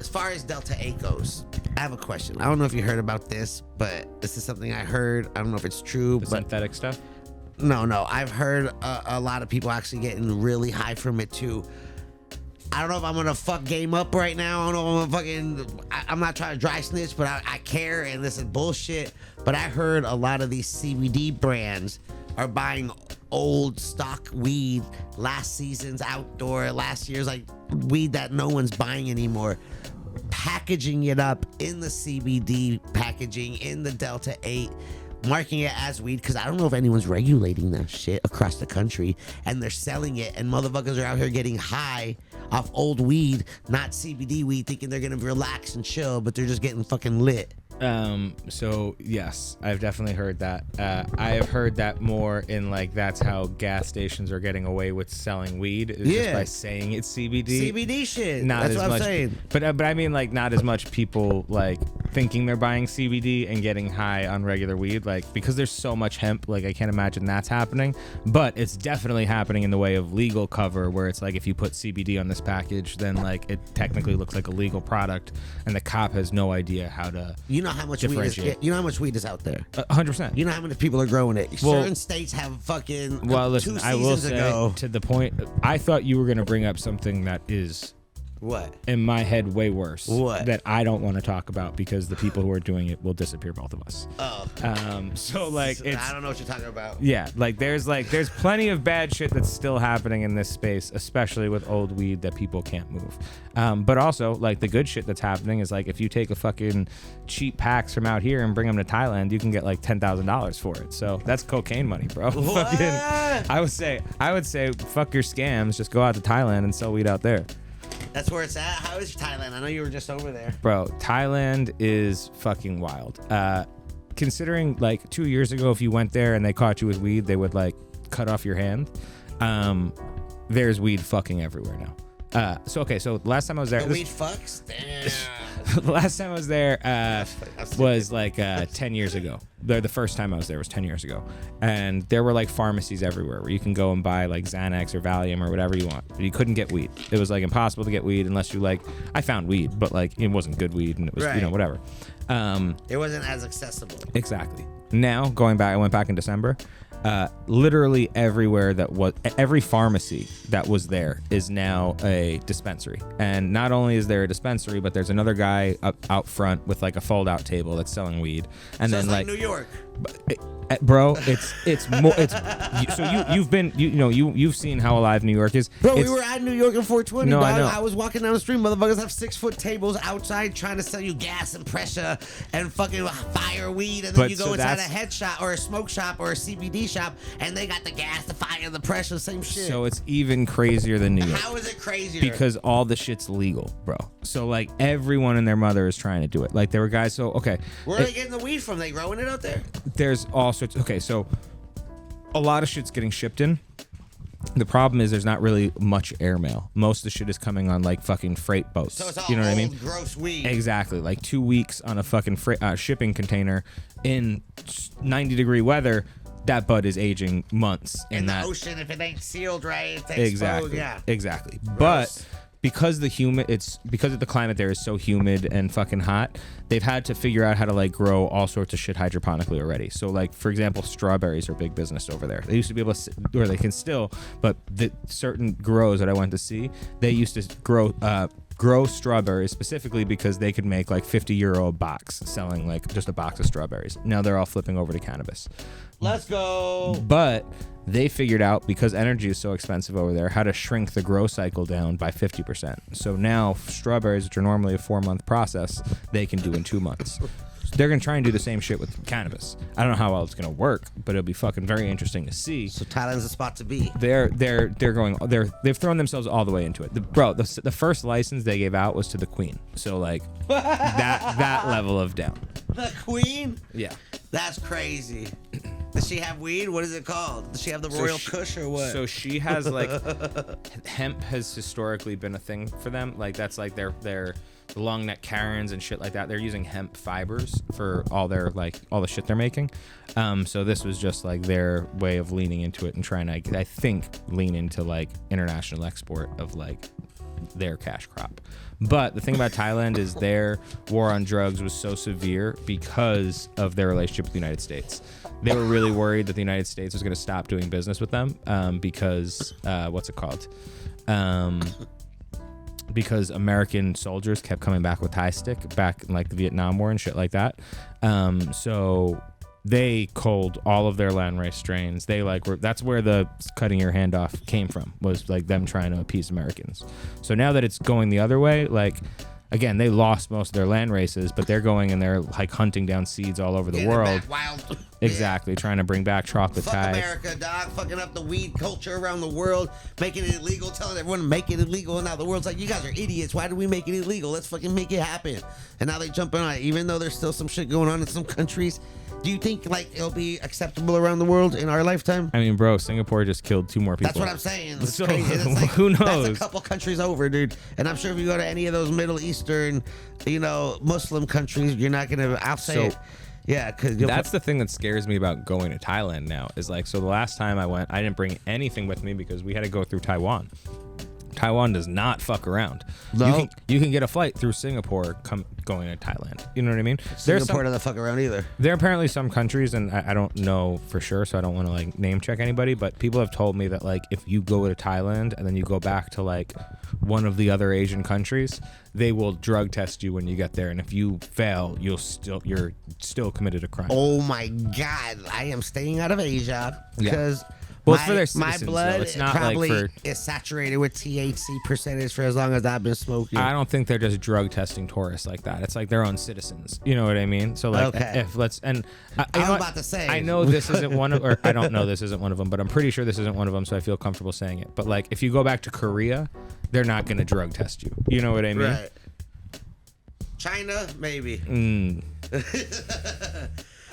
as far as Delta 8 goes, I have a question. I don't know if you heard about this, but this is something I heard. I don't know if it's true, The but synthetic stuff? No, I've heard a lot of people actually getting really high from it too. I don't know if I'm gonna fuck game up right now. I don't know if I'm gonna I'm not trying to dry snitch, but I care, and this is bullshit. But I heard a lot of these CBD brands are buying old stock weed, last season's outdoor, last year's like weed that no one's buying anymore, packaging it up in the CBD packaging, in the Delta 8, marking it as weed, because I don't know if anyone's regulating that shit across the country, and they're selling it, and motherfuckers are out here getting high off old weed, not CBD weed, thinking they're gonna relax and chill, but they're just getting fucking lit. So yes, I've definitely heard that. I have heard that more in like that's how gas stations are getting away with selling weed, is just by saying it's CBD. CBD shit. Not That's as what much, I'm saying. But I mean like not as much people like thinking they're buying CBD and getting high on regular weed, like because there's so much hemp, like I can't imagine that's happening. But it's definitely happening in the way of legal cover, where it's like if you put CBD on this package, then like it technically looks like a legal product, and the cop has no idea how to. You know how much weed is, you know how much weed is out there. 100%. You know how many people are growing it. Well, certain states have fucking. Well, listen, 2 seasons I will say ago. to the point. I thought you were gonna bring up something that is. What? In my head, way worse. What? That I don't want to talk about because the people who are doing it will disappear, both of us. Oh. So like, it's. I don't know what you're talking about. Yeah, like there's plenty of bad shit that's still happening in this space, especially with old weed that people can't move. But also like the good shit that's happening is like if you take a fucking cheap packs from out here and bring them to Thailand, you can get like $10,000 for it. So that's cocaine money, bro. What? I would say fuck your scams, just go out to Thailand and sell weed out there. That's where it's at. How is Thailand? I know you were just over there. Bro, Thailand is fucking wild. Considering like 2 years ago, if you went there and they caught you with weed, they would like cut off your hand. There's weed fucking everywhere now. So last time I was there, The weed fucks? Damn. the last time I was there was like 10 years ago. The first time I was there was 10 years ago. And there were like pharmacies everywhere where you can go and buy like Xanax or Valium or whatever you want. But you couldn't get weed. It was like impossible to get weed unless you like, I found weed, but like it wasn't good weed and it was, whatever. It wasn't as accessible. Exactly. Now, I went back in December. Literally everywhere every pharmacy that was there is now a dispensary. And not only is there a dispensary, but there's another guy out front with like a fold-out table that's selling weed. And So then it's like New York. Bro, it's more. So you've seen how alive New York is. Bro, we were at New York in 420. No, dog. I know. I was walking down the street. Motherfuckers have 6-foot tables outside trying to sell you gas and pressure and fucking fire weed. And then you go inside a head shop or a smoke shop or a CBD shop and they got the gas, the fire, the pressure, same shit. So it's even crazier than New York. How is it crazier? Because all the shit's legal, bro. So like everyone and their mother is trying to do it. Like there were guys. So okay. Where are they getting the weed from? They growing it out there? There's all sorts. Okay, so a lot of shit's getting shipped in. The problem is there's not really much airmail. Most of the shit is coming on like fucking freight boats. So it's all you know what I old, mean? gross weed. Exactly. Like 2 weeks on a fucking shipping container in 90-degree weather. That bud is aging months in the ocean. If it ain't sealed right, it's exactly. exposed. Yeah. Exactly. Gross. But because the climate there is so humid and fucking hot, they've had to figure out how to like grow all sorts of shit hydroponically already. So like, for example, strawberries are big business over there. They used to be able to, or they can still, but the certain grows that I went to see, they used to grow strawberries specifically because they could make like €50 a box selling like just a box of strawberries. Now they're all flipping over to cannabis. Let's go. But they figured out, because energy is so expensive over there, how to shrink the grow cycle down by 50%. So now strawberries, which are normally a 4-month process, they can do in 2 months. They're gonna try and do the same shit with cannabis. I don't know how well it's gonna work, but it'll be fucking very interesting to see. So Thailand's the spot to be. They've thrown themselves all the way into it. The first license they gave out was to the Queen. So like that level of down. The Queen? Yeah. That's crazy. Does she have weed? What is it called? Does she have the Royal Kush or what? So she has like hemp has historically been a thing for them. Like that's like their long neck Karens and shit like that. They're using hemp fibers for all the shit they're making. So this was just like their way of leaning into it and trying to, I think, lean into like international export of like their cash crop. But the thing about Thailand is their war on drugs was so severe because of their relationship with the United States. They were really worried that the United States was going to stop doing business with them because because American soldiers kept coming back with Thai stick back in like the Vietnam War and shit like that. So they culled all of their landrace strains. That's where the cutting your hand off came from, was like them trying to appease Americans. So now that it's going the other way, like, again, they lost most of their land races, but they're going and they're like hunting down seeds all over the world. Wild. Exactly, trying to bring back chocolate Fuck Thai. America, dog. Fucking up the weed culture around the world, making it illegal, telling everyone to make it illegal, and now the world's like, you guys are idiots. Why do we make it illegal? Let's fucking make it happen. And now they jumping on it, even though there's still some shit going on in some countries. Do you think like it'll be acceptable around the world in our lifetime? I mean, bro, Singapore just killed 2 more people. That's what I'm saying. It's So, crazy. It's like, who knows? That's a couple countries over, dude. And I'm sure if you go to any of those Middle Eastern, Muslim countries, you're not gonna. I'll say it. Yeah, because that's the thing that scares me about going to Thailand now. Is like, so the last time I went, I didn't bring anything with me because we had to go through Taiwan. Taiwan does not fuck around. No. You can get a flight through Singapore going to Thailand. You know what I mean? Singapore doesn't fuck around either. There are apparently some countries, and I don't know for sure, so I don't want to like name check anybody, but people have told me that like if you go to Thailand and then you go back to like one of the other Asian countries, they will drug test you when you get there, and if you fail, you're still committed a crime. Oh my God, I am staying out of Asia because. Yeah. Well, it's for their my citizens, blood though. It's not probably like is saturated with THC percentage for as long as I've been smoking. I don't think they're just drug testing tourists like that. It's like their own citizens. You know what I mean? So like, Okay. I'm about to say. I know this isn't one of, or I don't know this isn't one of them, but I'm pretty sure this isn't one of them, so I feel comfortable saying it. But like, if you go back to Korea, they're not going to drug test you. You know what I mean? Right. China, maybe.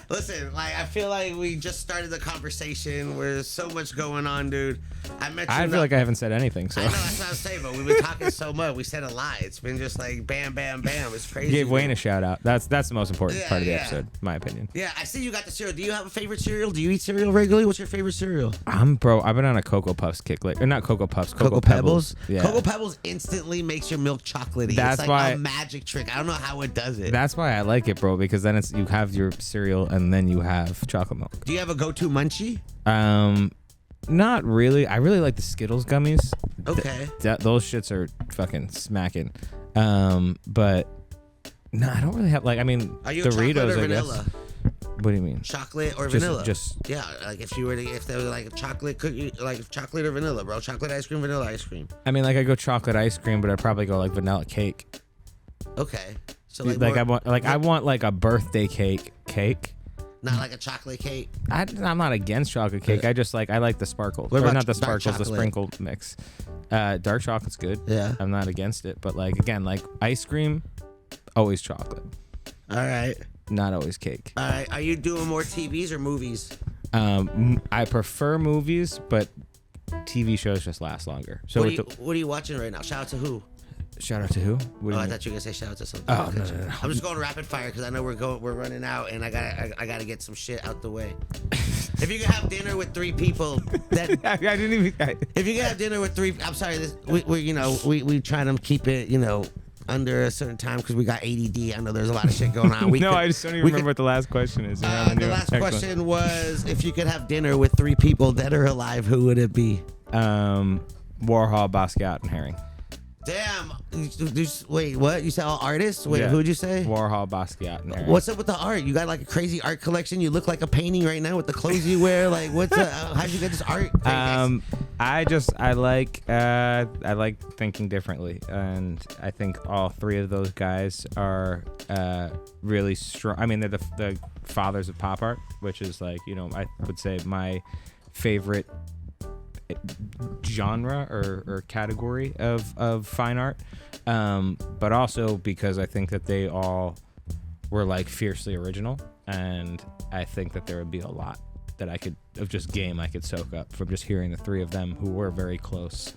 Listen, like I feel like we just started the conversation where there's so much going on, dude. I feel like I haven't said anything. So I know that's what I was saying, but we've been talking so much. We said a lot. It's been just like bam, bam, bam. It's crazy. You gave Wayne a shout out. That's the most important part of the yeah. episode, in my opinion. Yeah, I see you got the cereal. Do you have a favorite cereal? Do you eat cereal regularly? What's your favorite cereal? I've been on a Cocoa Puffs kick lately. Or not Cocoa Puffs, Cocoa Pebbles. Yeah. Cocoa Pebbles instantly makes your milk chocolatey. That's it's like why a magic trick. I don't know how it does it. That's why I like it, bro, because then you have your cereal and then you have chocolate milk. Do you have a go-to munchie? Not really. I really like the Skittles gummies. Okay. Those shits are fucking smacking. But no, I don't really have like. I mean, Are you a chocolate Doritos, or I guess. vanilla? What do you mean? Chocolate or vanilla? Yeah, like if there was like a chocolate cookie, like chocolate or vanilla, bro. Chocolate ice cream, vanilla ice cream. I mean, like I go chocolate ice cream, but I'd probably go like vanilla cake. Okay. So I want like a birthday cake. Not like a chocolate cake. I'm not against chocolate cake. I like the sparkle. What about not the dark sparkles, the chocolate? sprinkle mix. Dark chocolate's good. Yeah. I'm not against it, but like again, like ice cream, always chocolate. All right. Not always cake. All right. Are you doing more TVs or movies? I prefer movies, but TV shows just last longer. So what are you watching right now? Shout out to who? Shout out to who? I thought you were gonna say shout out to something. Oh, no. I'm just going rapid fire because I know we're running out and I gotta get some shit out the way. If you could have dinner with 3 people, that I didn't even. if you could have dinner with 3, I'm sorry, we try to keep it under a certain time because we got ADD. I know there's a lot of shit going on. I just don't even remember what the last question is. The last question was, if you could have dinner with 3 people dead or alive, who would it be? Warhol, Basquiat, and Herring. Damn. Wait, what? You said all artists? Wait, Yeah. who'd you say? Warhol, Basquiat, and Herring. What's up with the art? You got like a crazy art collection. You look like a painting right now with the clothes you wear. Like, how'd you get this art? I like thinking differently, and I think all 3 of those guys are really strong. I mean, they're the fathers of pop art, which is like, I would say my favorite genre or category of fine art, but also because I think that they all were like fiercely original, and I think that there would be a lot that I could soak up from just hearing the 3 of them who were very close,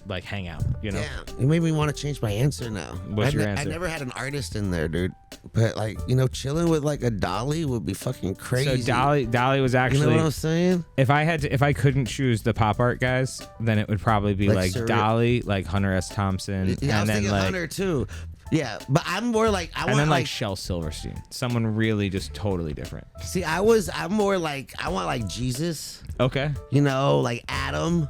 like hang out. Yeah, you made me want to change my answer now. What's your answer? I never had an artist in there, dude. But like, chilling with like a dolly would be fucking crazy. So Dolly was actually. You know what I'm saying? If I couldn't choose the pop art guys, then it would probably be like Dolly, like Hunter S. Thompson, Yeah, I and was then thinking like Hunter too. Yeah, but I'm more like and then like Shel Silverstein, someone really just totally different. See, I'm more like I want like Jesus. Okay. Like Adam.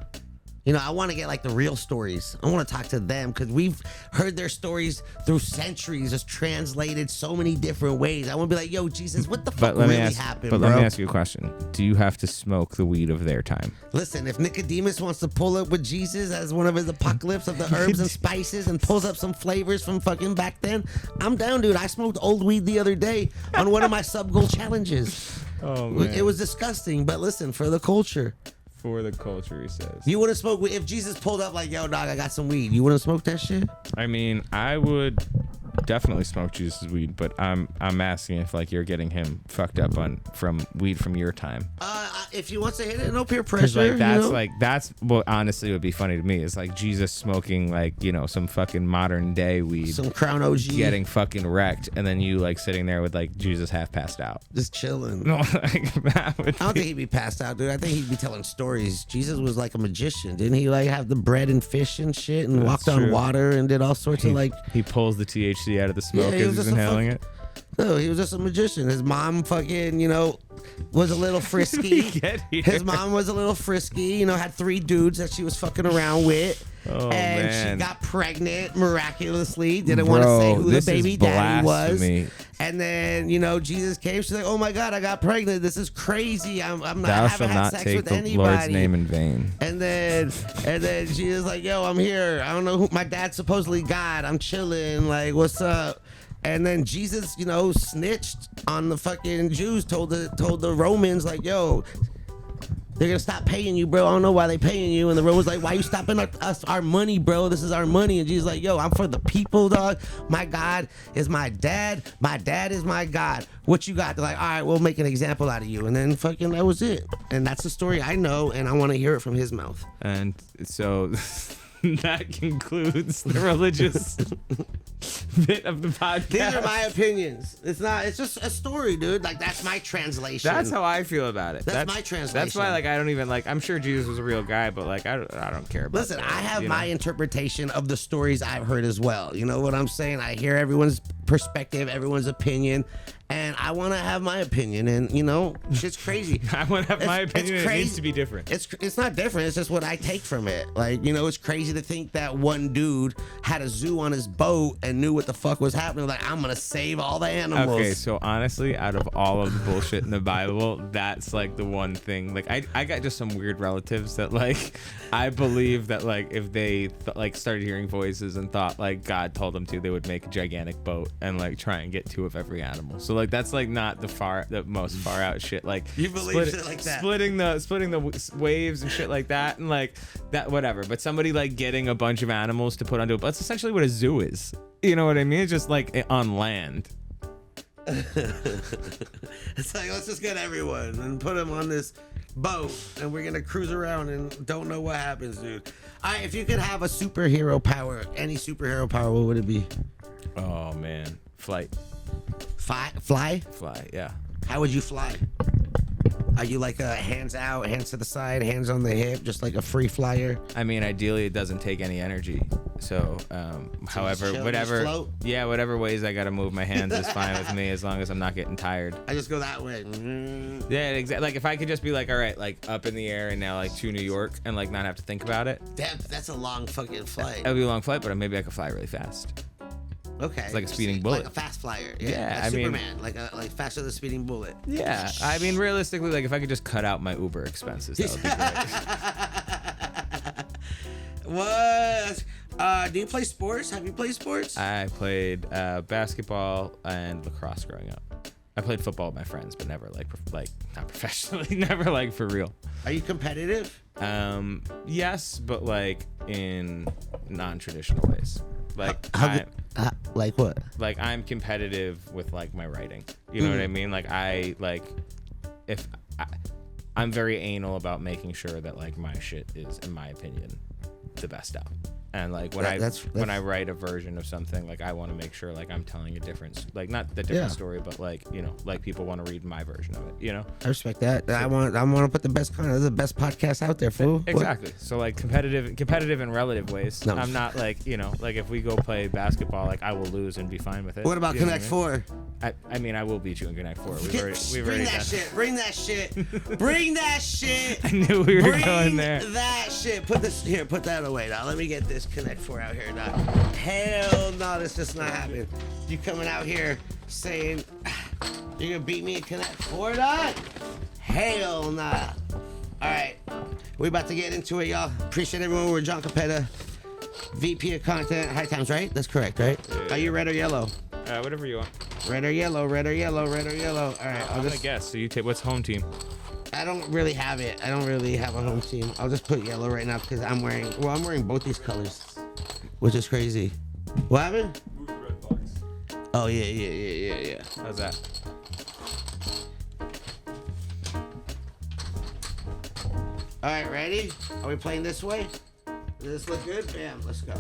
I want to get like the real stories. I want to talk to them because we've heard their stories through centuries, just translated so many different ways. I want to be like, yo, Jesus, what the fuck really happened, bro? Let me ask you a question. Do you have to smoke the weed of their time? Listen, if Nicodemus wants to pull up with Jesus as one of his apocalypse of the herbs and spices and pulls up some flavors from fucking back then, I'm down, dude. I smoked old weed the other day on one of my sub-goal challenges. Oh, man. It was disgusting, but listen, for the culture. For the culture, he says. You wouldn't smoke weed if Jesus pulled up like, yo, dog, I got some weed. You wouldn't smoke that shit? I mean, I would definitely smoke Jesus' weed, but I'm asking if like you're getting him fucked up from weed from your time. If he wants to hit it, no peer pressure. That's what honestly would be funny to me is like Jesus smoking like some fucking modern day weed, some Crown OG, getting fucking wrecked, and then you like sitting there with like Jesus half passed out, just chilling. No, I don't think he'd be passed out, dude. I think he'd be telling stories. Jesus was like a magician, didn't he? Like have the bread and fish and shit, and walked on water and did all sorts of like. He pulls the THC out of the smoke as he's inhaling it. No, he was just a magician. His mom fucking, was a little frisky. His mom was a little frisky, had 3 dudes that she was fucking around with. Oh, and man. she got pregnant miraculously. Didn't want to say who the baby daddy was. And then, Jesus came. She's like, oh my God, I got pregnant. This is crazy. I haven't had sex with anybody. Lord's name in vain. And then she was like, yo, I'm here. I don't know who my dad's supposedly God. I'm chilling. Like, what's up? And then Jesus, snitched on the fucking Jews, told the Romans, like, yo, they're gonna stop paying you, bro. I don't know why they paying you. And the Romans like, why you stopping us our money, bro? This is our money. And Jesus like, yo, I'm for the people, dog. My God is my dad. My dad is my God. What you got? They're like, all right, we'll make an example out of you. And then fucking that was it. And that's the story I know, and I want to hear it from his mouth. And so that concludes the religious bit of the podcast. These are my opinions. It's just a story, dude. Like, that's my translation. That's how I feel about it. That's my translation. That's why, like, I don't even, like, I'm sure Jesus was a real guy, but, like, I don't care about Listen, I have my interpretation of the stories I've heard as well. You know what I'm saying? I hear everyone's perspective, everyone's opinion, and I want to have my opinion, and, shit's crazy. I want to have my opinion, and it needs to be different. It's not different. It's just what I take from it. Like, it's crazy to think that one dude had a zoo on his boat and knew what the fuck was happening. Like, I'm gonna save all the animals. Okay, so honestly, out of all of the bullshit in the Bible, that's like the one thing. Like, I got just some weird relatives that, like, I believe that, like, if they started hearing voices and thought like God told them to, they would make a gigantic boat and like try and get 2 of every animal. So like that's like not the most far out shit. Like, you believe shit like that? Splitting the waves and shit like that, and like that, whatever. But somebody like getting a bunch of animals to put onto it. That's essentially what a zoo is. You know what I mean? It's just like on land. It's like, let's just get everyone and put them on this boat, and we're gonna cruise around and don't know what happens, dude. All right, if you could have a superhero power, any superhero power, what would it be? Oh man, flight. Fly? Fly, yeah. How would you fly? Are you like a hands out, hands to the side, hands on the hip, just like a free flyer? I mean, ideally, it doesn't take any energy. So, however, chill, whatever, just float? yeah, whatever ways I gotta move my hands is fine with me, as long as I'm not getting tired. I just go that way. Yeah, exactly. Like if I could just be like, all right, like up in the air and now like to New York and like not have to think about it. Damn, that's a long fucking flight. That would be a long flight, but maybe I could fly really fast. Okay. It's like a speeding bullet. Like a fast flyer. Yeah, like I mean- Superman, like faster than a speeding bullet. Yeah, I mean, realistically, like if I could just cut out my Uber expenses, that would be great. What? Do you play sports? Have you played sports? I played basketball and lacrosse growing up. I played football with my friends, but never like not professionally, never like for real. Are you competitive? Yes, but like in non-traditional ways. Like Like what? like I'm competitive with like my writing. You know what I mean? Like I'm very anal about making sure that like my shit is, in my opinion, the best out. And like when when I write a version of something, like I want to make sure like I'm telling a different, like not the different story, but like, you know, like people want to read my version of it, you know? I respect that. I want to put the best the best podcast out there, fool. Exactly. So like competitive in relative ways. No. I'm not like, you know, like if we go play basketball, like I will lose and be fine with it. What about You know Connect I mean? 4? I mean, I will beat you in Connect 4. We've Bring already that done. shit. Bring that shit. Bring that shit. I knew we were Bring going there. that shit. Put that away now. Let me get this Connect 4 out here now. Hell no, this just not happening. You coming out here saying you're gonna beat me in Connect 4, dog? Hell nah. Alright. We about to get into it, y'all. Appreciate everyone. We're Jon Capetta, VP of Content. High Times, right? That's correct, right? Yeah. Are you red or yellow? Whatever you want. Red or yellow, red or yellow, red or yellow. Alright, I'm gonna guess. So you take what's home team? I don't really have it. I don't really have a home team. I'll just put yellow right now because I'm wearing both these colors, which is crazy. What happened? Move the red box. Oh, yeah. How's that? All right, ready? Are we playing this way? Does this look good? Bam, let's go.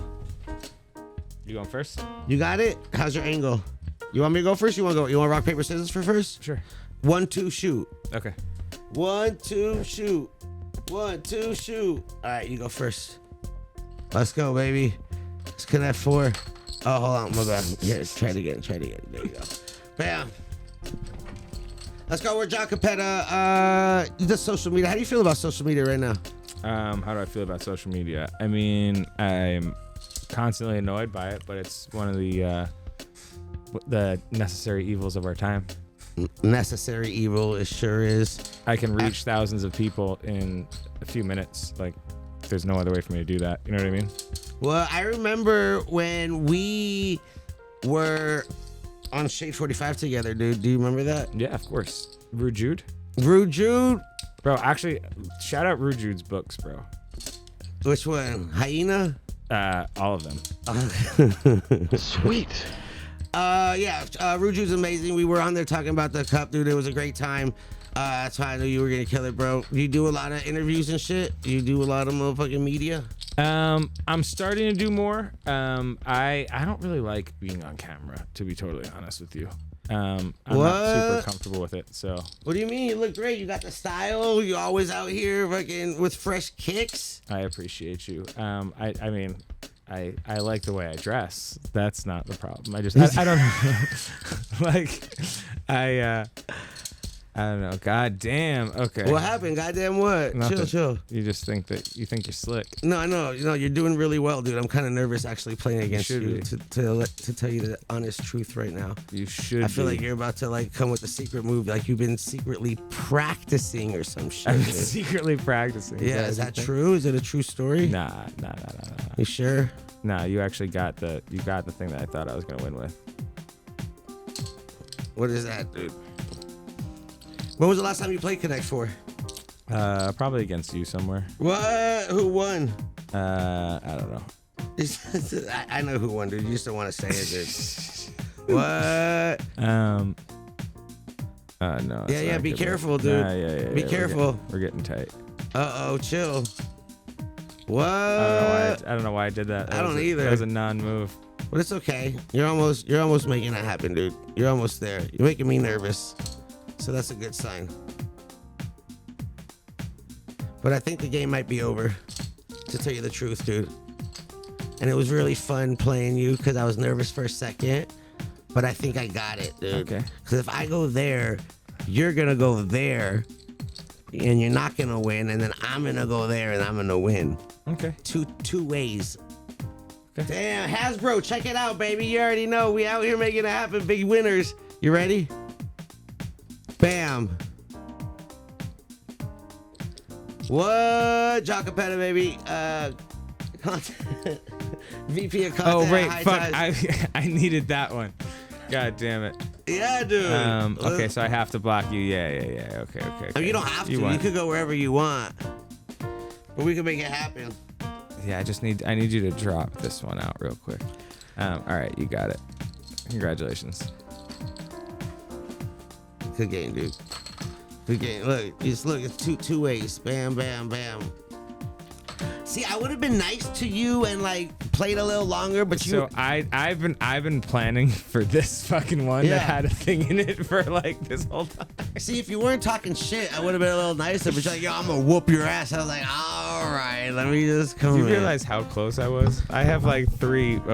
You going first? You got it? How's your angle? You want me to go first? You want rock, paper, scissors for first? Sure. 1, 2, shoot. Okay. 1, 2, shoot. 1, 2, shoot. All right, you go first. Let's go, baby. Let's Connect 4. Oh, hold on, my bad. Yeah, try it again. There you go. Bam. Let's go. We're Jon Capetta. The social media. How do you feel about social media right now? How do I feel about social media? I mean, I'm constantly annoyed by it, but it's one of the necessary evils of our time. Necessary evil, it sure is. I can reach thousands of people in a few minutes. Like, there's no other way for me to do that. You know what I mean? Well, I remember when we were on Shade 45 together, dude. Do you remember that? Yeah, of course. Rude Jude? Rude Jude? Bro, actually, shout out Rude Jude's books, bro. Which one? Hyena? All of them. Sweet. Rude Jude's amazing. We were on there talking about the cup, dude. It was a great time. That's why I knew you were gonna kill it, bro. You do a lot of interviews and shit. You do a lot of motherfucking media. I'm starting to do more. I don't really like being on camera, to be totally honest with you. I'm not super comfortable with it. So. What do you mean? You look great. You got the style. You're always out here fucking with fresh kicks. I appreciate you. I mean, I like the way I dress. That's not the problem. I don't know. Like, I don't know. God damn. Okay. What happened? Goddamn what? Nothing. Chill. You just think you're slick. No, I know. You're doing really well, dude. I'm kind of nervous actually playing against you to tell you the honest truth right now. You should. I feel like you're about to like come with a secret move, like you've been secretly practicing or some shit. I'm dude. secretly practicing. Yeah, is that true? Is it a true story? Nah. You sure? Nah, you actually got the thing that I thought I was gonna win with. What is that, dude? When was the last time you played Connect 4? Probably against you somewhere. What? Who won? I don't know. I know who won, dude. You just don't want to say it, dude. What? No. Yeah. Be careful, dude. Yeah. Be careful. We're getting tight. Chill. What? I don't know why I did that. I don't either. That was a non-move. But it's okay. You're almost making that happen, dude. You're almost there. You're making me nervous. So that's a good sign. But I think the game might be over, to tell you the truth, dude. And it was really fun playing you because I was nervous for a second. But I think I got it, dude. Okay. Because if I go there, you're going to go there. And you're not going to win. And then I'm going to go there and I'm going to win. Okay. Two ways. Okay. Damn, Hasbro, check it out, baby. You already know. We out here making it happen. Big winners. You ready? Bam. What? Jon Capetta, baby. VP of content. Oh, wait. High Fuck. Ties. I needed that one. God damn it. Yeah, dude. Okay, so I have to block you. Yeah. Okay. I mean, you don't have to. You won. could go wherever you want. But we can make it happen. Yeah, I need you to drop this one out real quick. All right, you got it. Congratulations. Good game, dude. Good game. Look, it's two ways. Bam, bam, bam. See, I would have been nice to you and like played a little longer, but you. So I've been planning for this fucking one that had a thing in it for like this whole time. See, if you weren't talking shit, I would have been a little nicer. But you're like, yo, I'm gonna whoop your ass. I was like, all right, let me just come. Do you in. realize how close I was? I have like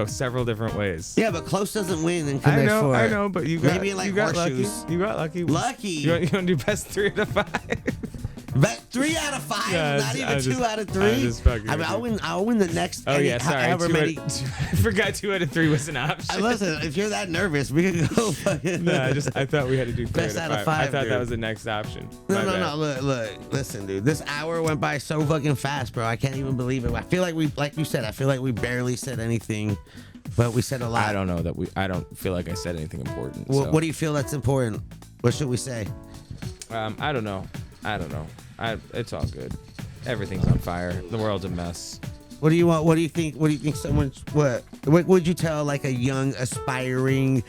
several different ways. Yeah, but close doesn't win in Connect Four. I know, but you got maybe like you got horseshoes. lucky. You got lucky. Lucky. You want to do best 3 out of 5? Bet 3 out of 5, Yeah, not even 2 out of 3. I'm just fucking I mean, I'll win the next. Oh yeah, sorry. However many. I forgot 2 out of 3 was an option. Listen, if you're that nervous, we can go fucking. No, I thought we had to do 3 Best out of 5. out of 5, I thought dude. that was the next option. No. Look. Listen, dude. This hour went by so fucking fast, bro. I can't even believe it. I feel like like you said, I feel like we barely said anything, but we said a lot. I don't know I don't feel like I said anything important. Well, so. what do you feel that's important? What should we say? I don't know. It's all good. Everything's on fire. The world's a mess. What do you want? What do you think? What do you think? What would you tell like a young aspiring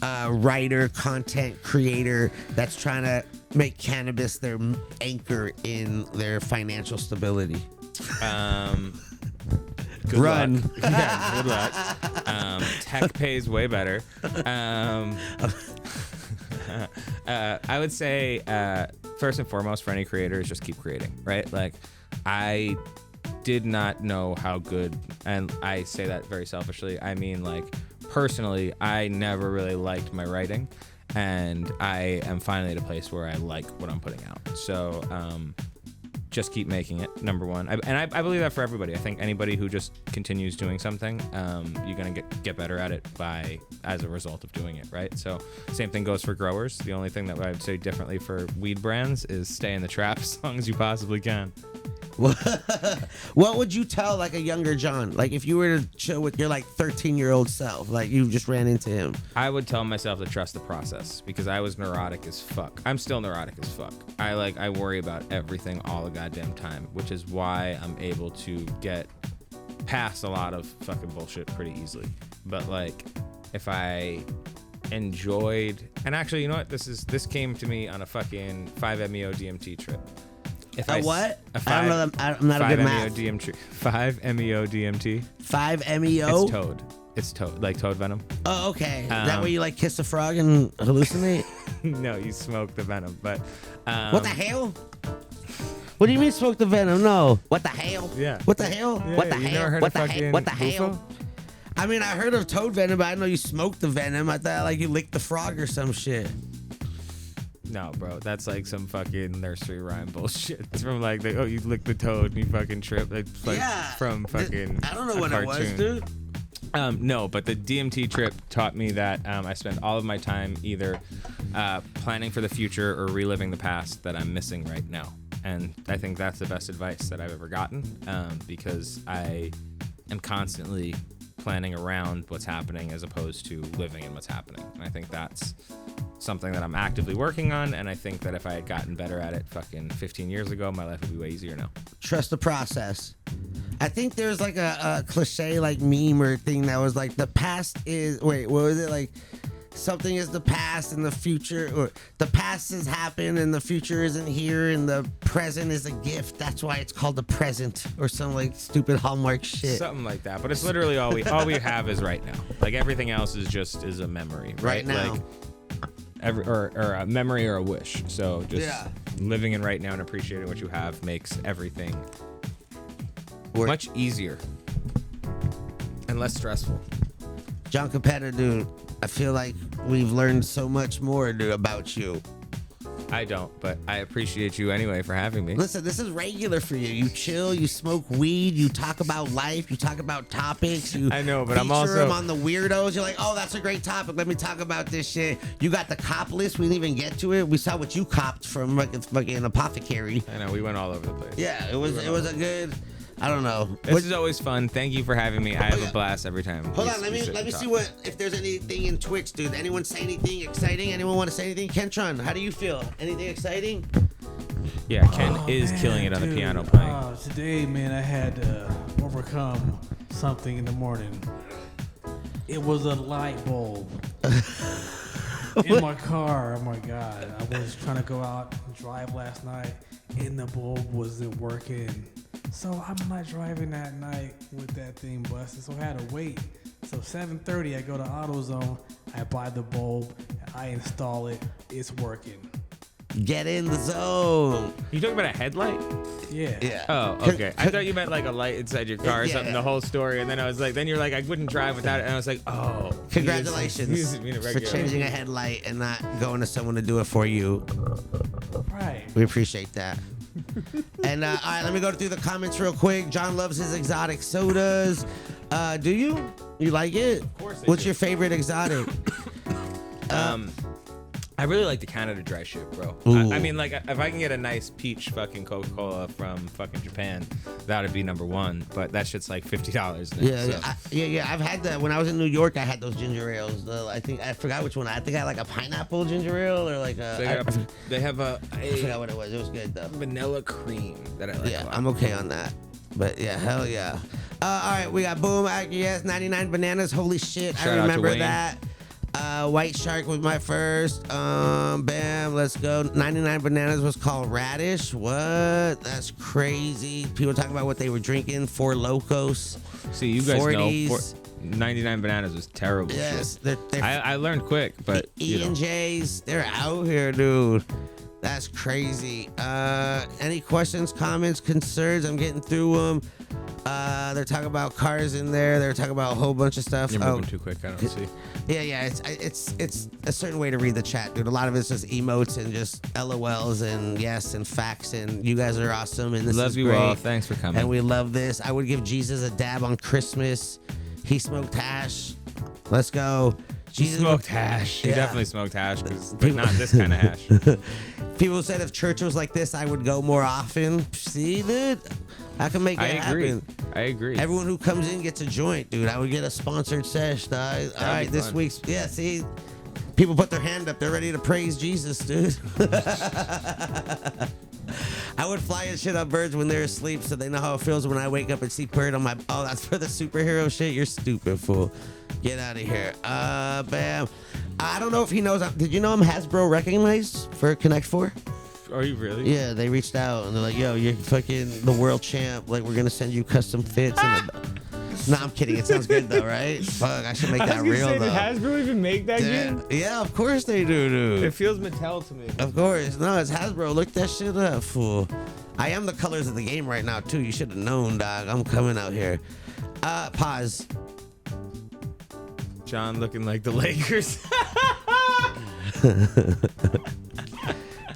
writer, content creator that's trying to make cannabis their anchor in their financial stability? Good Run. luck. Yeah, good luck. Tech pays way better. I would say first and foremost for any creator is just keep creating, right? Like I did not know how good, and I say that very selfishly. I mean, like personally, I never really liked my writing, and I am finally at a place where I like what I'm putting out. So just keep making it, number one. I believe that for everybody. I think anybody who just continues doing something, you're gonna get better at it as a result of doing it, right? So same thing goes for growers. The only thing that I would say differently for weed brands is stay in the trap as long as you possibly can. What would you tell like a younger Jon? Like if you were to chill with your like 13-year-old self, like you just ran into him. I would tell myself to trust the process because I was neurotic as fuck. I'm still neurotic as fuck. I worry about everything all the goddamn time, which is why I'm able to get past a lot of fucking bullshit pretty easily. But like if I enjoyed, and actually, you know what? This came to me on a fucking 5-MeO DMT trip. What? I don't know. I'm not a good math. 5-MeO DMT. 5-MeO? It's toad. It's toad, like toad venom. Oh, okay. That way you like kiss a frog and hallucinate? No, you smoke the venom. But what the hell? What do you mean smoke the venom? No. What the hell? Yeah. What the hell? Yeah, What the you hell? never heard What of the fucking hell? What the bufo? hell? I mean, I heard of toad venom, but I didn't know you smoked the venom. I thought like you licked the frog or some shit. No, bro, that's like some fucking nursery rhyme bullshit. It's from like, you lick the toad and you fucking trip. It's like from fucking. I don't know what it was, dude. No, but the DMT trip taught me that I spend all of my time either planning for the future or reliving the past that I'm missing right now. And I think that's the best advice that I've ever gotten because I am constantly planning around what's happening as opposed to living in what's happening. And I think that's something that I'm actively working on, and I think that if I had gotten better at it fucking 15 years ago, my life would be way easier now. Trust the process. I think there's like a cliche like meme or thing that was like the past is what was it like something is the past and the future, or the past has happened and the future isn't here and the present is a gift. That's why it's called the present, or some like stupid Hallmark shit. Something like that. But it's literally all we have is right now. Like everything else is a memory. Right now. Like, or a memory or a wish. So just Yeah. living in right now and appreciating what you have makes everything much easier and less stressful. Jon Capetta, dude, I feel like we've learned so much more, dude, about you. I don't, but I appreciate you anyway for having me. Listen, this is regular for you. You chill, you smoke weed, you talk about life, you talk about topics. You I know, but I'm feature also- them on the Weirdos. You're like, oh, that's a great topic. Let me talk about this shit. You got the cop list. We didn't even get to it. We saw what you copped from fucking Apothecary. I know we went all over the place. Yeah, it was a good. I don't know. This is always fun. Thank you for having me. I have yeah. a blast every time. Hold we- on, we sit let and me talk. see if there's anything in Twitch, dude. Anyone say anything exciting? Anyone want to say anything? Kentron, how do you feel? Anything exciting? Yeah, Ken is Man, killing it on the dude, piano playing. Today, man, I had to overcome something in the morning. It was a light bulb in my car. Oh my God! I was trying to go out and drive last night, and the bulb wasn't working. So I'm not driving that night with that thing busted. So I had to wait. So 7:30, I go to AutoZone. I buy the bulb. I install it. It's working. Get in the zone. You talking about a headlight? Yeah. Yeah. Oh, okay. I thought you meant like a light inside your car or Yeah, something, yeah. the whole story. And then I was like, then you're like, I wouldn't drive without it. And I was like, oh. Congratulations he doesn't mean it for regularly. changing a headlight and not going to someone to do it for you. Right. We appreciate that. And all right, let me go through the comments real quick. John loves his exotic sodas. Do you? You like it? Of course I What's do. your favorite exotic? I really like the Canada dry shit, bro. Ooh. I mean, like, if I can get a nice peach fucking Coca-Cola from fucking Japan, that would be number one. But that shit's like $50 now. Yeah, so. yeah. I've had that when I was in New York. I had those ginger ales. I forgot which one. I think I had like a pineapple ginger ale or like a. They have I forgot what it was. It was good though. vanilla cream that I like a Yeah, lot. I'm okay on that. But yeah, hell yeah. All right, we got Boom, yes, 99 Bananas. Holy shit, Shout out I to remember Wayne. that. White Shark was my first. Bam, let's go. 99 Bananas was called Radish. What? That's crazy. People talking about what they were drinking. Four Locos. See, you guys 40s. know 99 Bananas was terrible Yes, shit. I learned quick, but you know. E&J's, they're out here, dude. That's crazy. Any questions, comments, concerns? I'm getting through them. They're talking about cars in there. They're talking about a whole bunch of stuff. You're moving too quick. I don't see. Yeah. It's a certain way to read the chat, dude. A lot of it's just emotes and just LOLs and yes and facts. And you guys are awesome. And this Love is you great. all. Thanks for coming. And we love this. I would give Jesus a dab on Christmas. He smoked hash. Let's go. He Jesus smoked hash. He Yeah. definitely smoked hash, but not this kind of hash. People said if church was like this, I would go more often. See, dude? I can make it I agree. happen. I agree. Everyone who comes in gets a joint, dude. I would get a sponsored sesh, dog. All right, be this fun. week's, yeah, see? People put their hand up. They're ready to praise Jesus, dude. I would fly and shit up birds when they're asleep so they know how it feels when I wake up and see bird on my... Oh, that's for the superhero shit? You're stupid, fool. Get out of here. Bam. I don't know if he knows... Did you know I'm Hasbro recognized for Connect 4? Are you really? Yeah, they reached out and they're like, yo, you're fucking the world champ. Like, we're going to send you custom fits. No, I'm kidding. It sounds good, though, right? Fuck, I should make that real, though. Did Hasbro even make that game? Yeah, of course they do, dude. It feels Mattel to me. Of course. No, it's Hasbro. Look that shit up, fool. I am the colors of the game right now, too. You should have known, dog. I'm coming out here. Pause. John looking like the Lakers.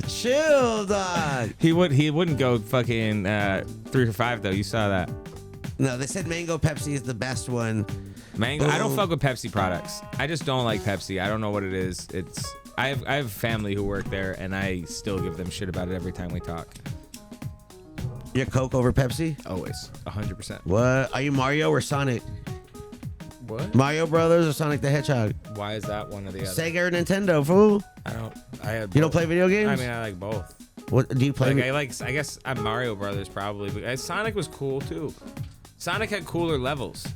Chill, dog. He wouldn't go fucking 3 for 5 though. You saw that. No, they said Mango Pepsi is the best one. Mango. I don't Boom. fuck with Pepsi products. I just don't like Pepsi. I don't know what it is. I have family who work there, and I still give them shit about it every time we talk. Your Coke over Pepsi? Always, 100%. What? Are you Mario or Sonic? What? Mario Brothers or Sonic the Hedgehog? Why is that one or the other? Sega or Nintendo, fool? I don't. I have. You don't both. play video games? I mean, I like both. What do you play? I guess I'm Mario Brothers probably, but Sonic was cool too. Sonic had cooler levels,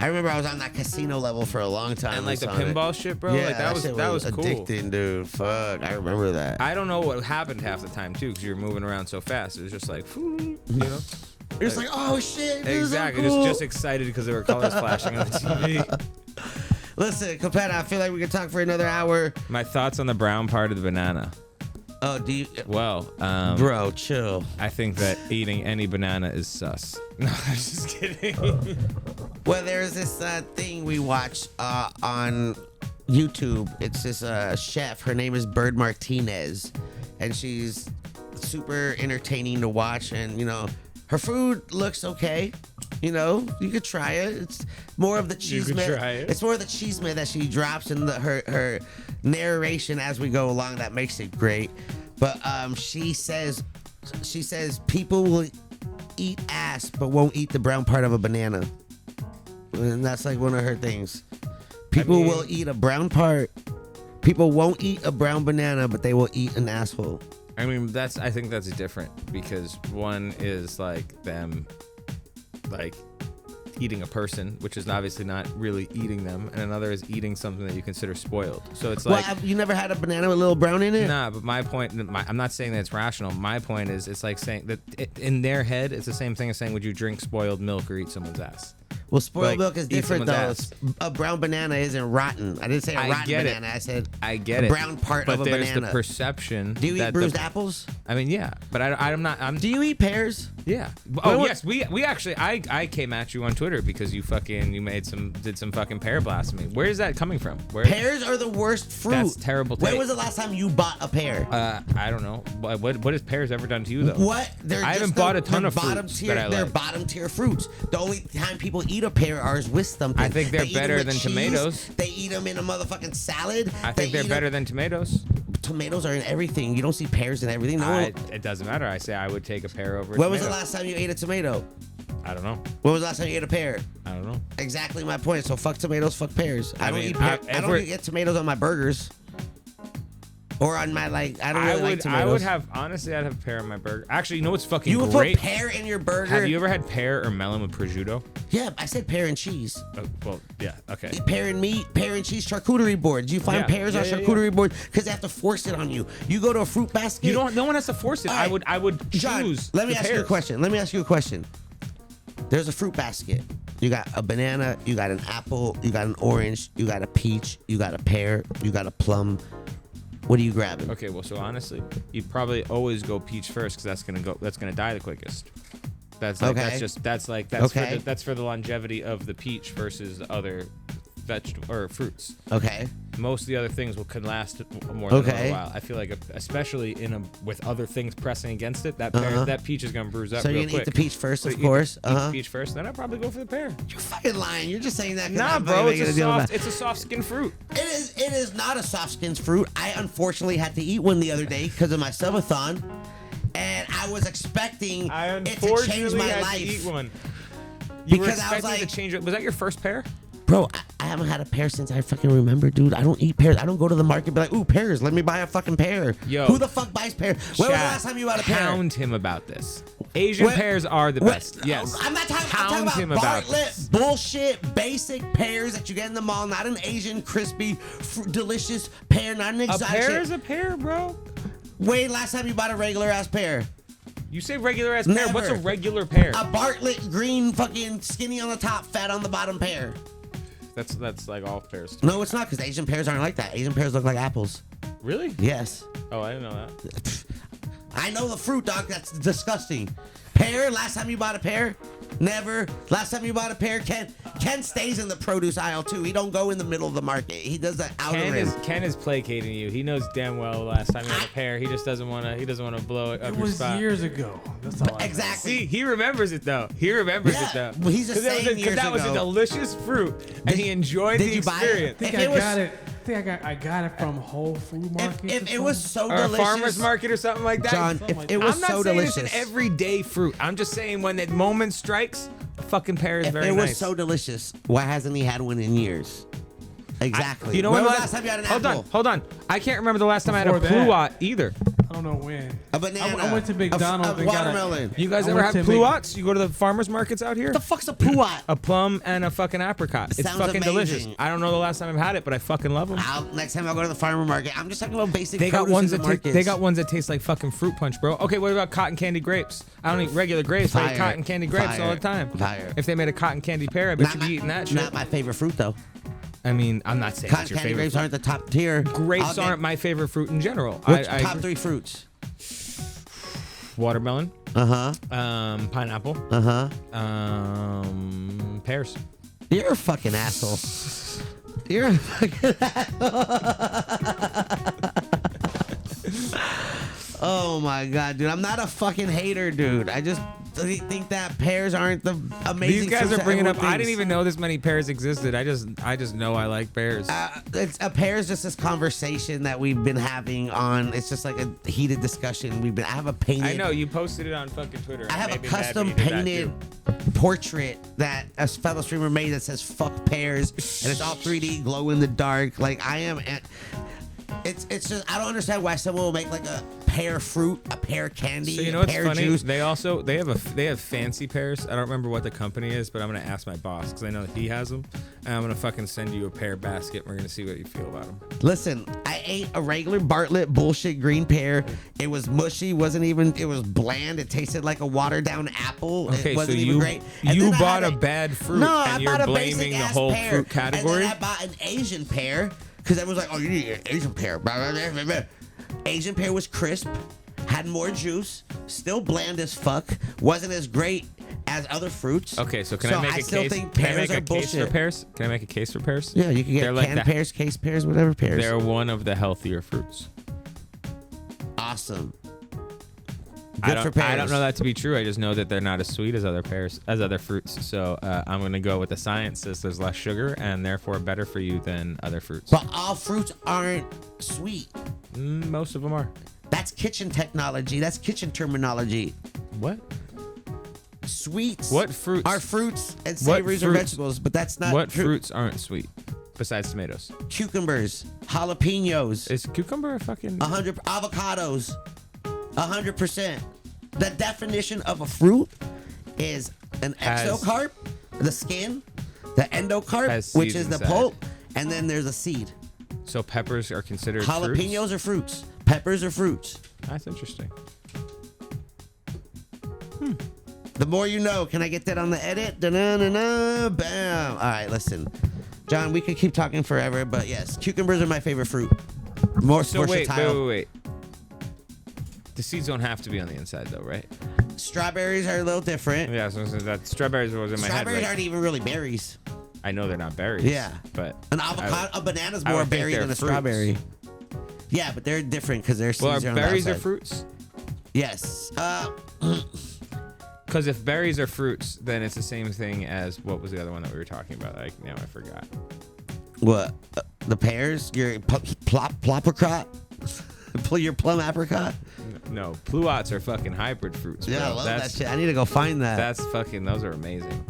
I remember I was on that casino level for a long time. and like the with Sonic. pinball shit, bro. Yeah, like that was shit cool. addicting, dude. Fuck, I remember that. I don't know what happened half the time too, because you were moving around so fast. It was just like, you know. You're just like, oh shit, this is so Exactly, cool. just excited because there were colors flashing on the TV. Listen, Cappetta, I feel like we could talk for another hour. My thoughts on the brown part of the banana. Oh, do you? Well, Bro, chill. I think that eating any banana is sus. No, I'm just kidding. Well, there's this thing we watch on YouTube. It's this chef. Her name is Bird Martinez, and she's super entertaining to watch. And you know, her food looks okay. You know, you could try it. It's more of the cheese. It's more of the cheese that she drops in her narration as we go along that makes it great. But she says people will eat ass but won't eat the brown part of a banana, and that's like one of her things. People will eat a brown part. People won't eat a brown banana, but they will eat an asshole. I mean, I think that's different because one is like them, like eating a person, which is obviously not really eating them, and another is eating something that you consider spoiled. So it's like, you never had a banana with a little brown in it? Nah, but my point, I'm not saying that it's rational. My point is, it's like saying that in their head, it's the same thing as saying, would you drink spoiled milk or eat someone's ass? Well, spoiled milk is eat different though. someone's A brown banana isn't rotten. I didn't say a rotten banana. I said I get a it. brown part but of a banana. But there's the perception. Do you eat bruised apples? I mean, yeah, but I'm not. Do you eat pears? Yeah. Oh yes, we actually I came at you on Twitter because you did some fucking pear blasphemy. Where is that coming from? Pears are the worst fruit. That's terrible. When was the last time you bought a pear? I don't know. What has pears ever done to you though? What? I haven't bought a ton of fruits that I like. They're bottom tier fruits. The only time people eat a pear is with something. I think they're better than tomatoes. They eat them in a motherfucking salad. I think they're better than tomatoes. Tomatoes are in everything. You don't see pears in everything. It doesn't matter. I say I would take a pear over. When was the last time you ate a tomato? I don't know. When was the last time you ate a pear? I don't know. Exactly my point. So fuck tomatoes, fuck pears. I don't get tomatoes on my burgers. Or on my like tomatoes. I'd have pear on my burger. Actually, you know what's fucking great? great? You would put pear in your burger? Have you ever had pear or melon with prosciutto? Yeah, I said pear and cheese. Well, yeah, okay. Pear and meat, pear and cheese charcuterie boards. You find pears on charcuterie boards because they have to force it on you. You go to a fruit basket. No one has to force it. Right. I would choose. John, let me ask you a question. There's a fruit basket. You got a banana, you got an apple, you got an orange, you got a peach, you got a pear, you got a plum. What are you grabbing? Okay, well, so honestly, you probably always go peach first because that's gonna die the quickest. That's for the longevity of the peach versus the other vegetable or fruits. Okay. Most of the other things can last more than a little while. I feel like, especially with other things pressing against it, that peach is gonna bruise up. So you're gonna eat the peach first, of course. Eat the peach first, then I'll probably go for the pear. You're fucking lying. You're just saying that. Nah, bro, it's a soft skin fruit. It is not a soft skin fruit. I unfortunately had to eat one the other day because of my subathon, and I was expecting it to change my life. To eat one. Because I was like, to change it. Was that your first pear? Bro, I haven't had a pear since I fucking remember, dude. I don't eat pears. I don't go to the market and be like, ooh, pears. Let me buy a fucking pear. Yo, who the fuck buys pears? When was the last time you bought a pear? Hound him about this. Asian pears are the best. Yes. I'm not talking about Bartlett bullshit, basic pears that you get in the mall. Not an Asian, crispy, delicious pear. Not an exotic. A pear is a pear, bro. Wait, last time you bought a regular ass pear? You say regular ass pear. What's a regular pear? A Bartlett green, fucking skinny on the top, fat on the bottom pear. That's like all pears. No, it's not, because Asian pears aren't like that. Asian pears look like apples. Really? Yes. Oh, I didn't know that. I know the fruit, dog. That's disgusting. Pear, last time you bought a pear? Never. Last time you bought a pear, Ken stays in the produce aisle too. He don't go in the middle of the market. He does that outer rim. Ken is placating you. He knows damn well the last time he had a pear. He just doesn't want to blow it up your spot. It was years ago. That's all. Exactly. See, he remembers it though. Well, he's just saying years because that was a delicious fruit, and he enjoyed the experience. I got it from Whole Food Market. If it was so or delicious, a farmer's market or something like that. John, if it was so delicious, I'm not saying it's an everyday fruit. I'm just saying when that moment strikes, a fucking pear is very nice. If it was so delicious, why hasn't he had one in years? Exactly. You know when was the last time you had an apple? Hold on. I can't remember the last time I had a pluot either. I don't know when. A banana. I went to McDonald's a watermelon. You guys ever had pluots? You go to the farmers markets out here? What the fuck's a pluot? A plum and a fucking apricot. It's fucking delicious. I don't know the last time I've had it, but I fucking love them. Next time I'll go to the farmer market. I'm just talking about basic They got produce ones that taste like fucking fruit punch, bro. Okay, what about cotton candy grapes? I don't eat regular grapes. I eat cotton candy grapes all the time. Fire. If they made a cotton candy pear, I bet you'd be eating that shit. Not my favorite fruit though. I mean, I'm not saying Cotton it's your candy favorite. grapes aren't the top tier. Grapes aren't my favorite fruit in general. What's I top agree. 3 fruits? Watermelon, pineapple, pears. You're a fucking asshole. You're a fucking asshole. Oh my god, dude! I'm not a fucking hater, dude. I just think that pears aren't the amazing. These guys fruits are that bringing up. everyone I didn't thinks. even know this many pears existed. I just know I like pears. It's a pear is just this conversation that we've been having on. It's just like a heated discussion. I have a painted. I know you posted it on fucking Twitter. I and have it a made me mad custom when you did that, painted too. portrait that a fellow streamer made that says "fuck pears" and it's all 3D, glow in the dark. Like I am. It's just I don't understand why someone will make like a pear fruit, a pear candy, So you know a what's pear funny? juice. They have fancy pears. I don't remember what the company is, but I'm gonna ask my boss because I know that he has them. And I'm gonna fucking send you a pear basket. And we're gonna see what you feel about them. Listen, I ate a regular Bartlett bullshit green pear. It was mushy, wasn't even. It was bland. It tasted like a watered down apple. Okay, It wasn't so even you great. And you then I bought had a bad fruit No, and I you're bought a blaming the basic-ass whole pear. fruit category. And then I bought an Asian pear because everyone's like, "Oh, you need an Asian pear." Asian pear was crisp, had more juice, still bland as fuck, wasn't as great as other fruits. Okay, so can I make a still case? think Can I pears make are a case for bullshit. pears? Can I make a case for pears? Yeah, you can get They're like canned the- pears, case pears, whatever pears. They're one of the healthier fruits. Awesome. I Good for don't, pears. I don't know that to be true. I just know that they're not as sweet as other pears, as other fruits. So I'm gonna go with the science says there's less sugar and therefore better for you than other fruits. But all fruits aren't sweet. Most of them are. That's kitchen technology. That's kitchen terminology. What? Sweets. What fruits? Are fruits and What savories or fruits- vegetables, but that's not What true. fruits aren't sweet besides tomatoes? Cucumbers, jalapenos, Is cucumber a fucking? 100 avocados, 100%. The definition of a fruit is an Has- exocarp, the skin, the endocarp, Has which seeds is the inside. pulp, and then there's a seed. So peppers are considered Jalapenos fruits? are fruits. Peppers are fruits. That's interesting. The more you know. Can I get that on the edit? Da-na-na-na, bam. All right, listen. John, we could keep talking forever, but yes, cucumbers are my favorite fruit. More So wait. versatile. The seeds don't have to be on the inside though, right? Strawberries are a little different. Yeah, so that strawberries was in my head. Strawberries like, aren't even really berries. I know they're not berries. Yeah. But An avocado, a banana's I more would think berry they're than a fruits. strawberry. Yeah, but they're different because their seeds well, are are on the berries are outside. fruits? Yes. Because if berries are fruits, then it's the same thing as what was the other one that we were talking about? Like now I forgot. What? The pears? Your plop-apricot? Your plum apricot? No, pluots are fucking hybrid fruits. Bro. Yeah, I love that that's, shit. I need to go find that. That's fucking. Those are amazing.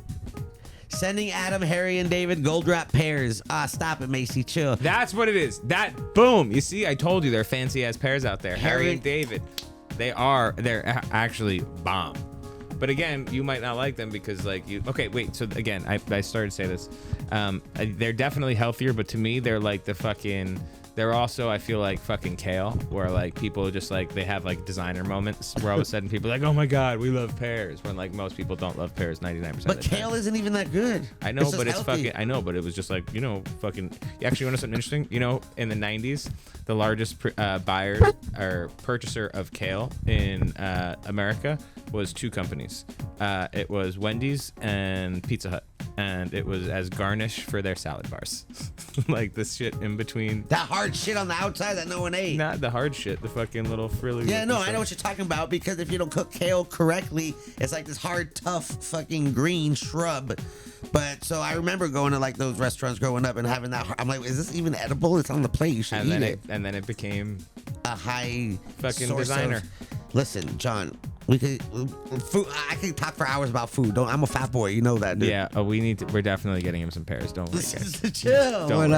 Sending Adam, Harry, and David gold wrap pears. Ah, stop it, Macy. Chill. That's what it is. That boom. You see, I told you they're fancy ass pears out there. Harry and David, they're actually bomb. But again, you might not like them because like you. Okay, wait. So again, I started to say this. They're definitely healthier, but to me, they're like the fucking. They're also, I feel like fucking kale, where like people just like they have like designer moments where all of a sudden people are like, oh my god, we love pears, when like most people don't love pears 99% of But the time. kale isn't even that good. I know, just but it's healthy. fucking. I know, but it was just like fucking. You actually want to know something interesting? In the '90s, the largest buyer or purchaser of kale in America was two companies. It was Wendy's and Pizza Hut, and it was as garnish for their salad bars, like this shit in between. That hard shit on the outside that no one ate. Not the hard shit, the fucking little frilly. Yeah, no, stuff. I know what you're talking about because if you don't cook kale correctly, it's like this hard, tough, fucking green shrub. But so I remember going to like those restaurants growing up and having that. I'm like, is this even edible? It's on the plate. You should And eat then it. and then it became A high fucking source designer. Listen, John, we could food. I could talk for hours about food. I'm a fat boy. You know that, dude. yeah. We're definitely getting him some pears. Don't worry, guys. Chill. Don't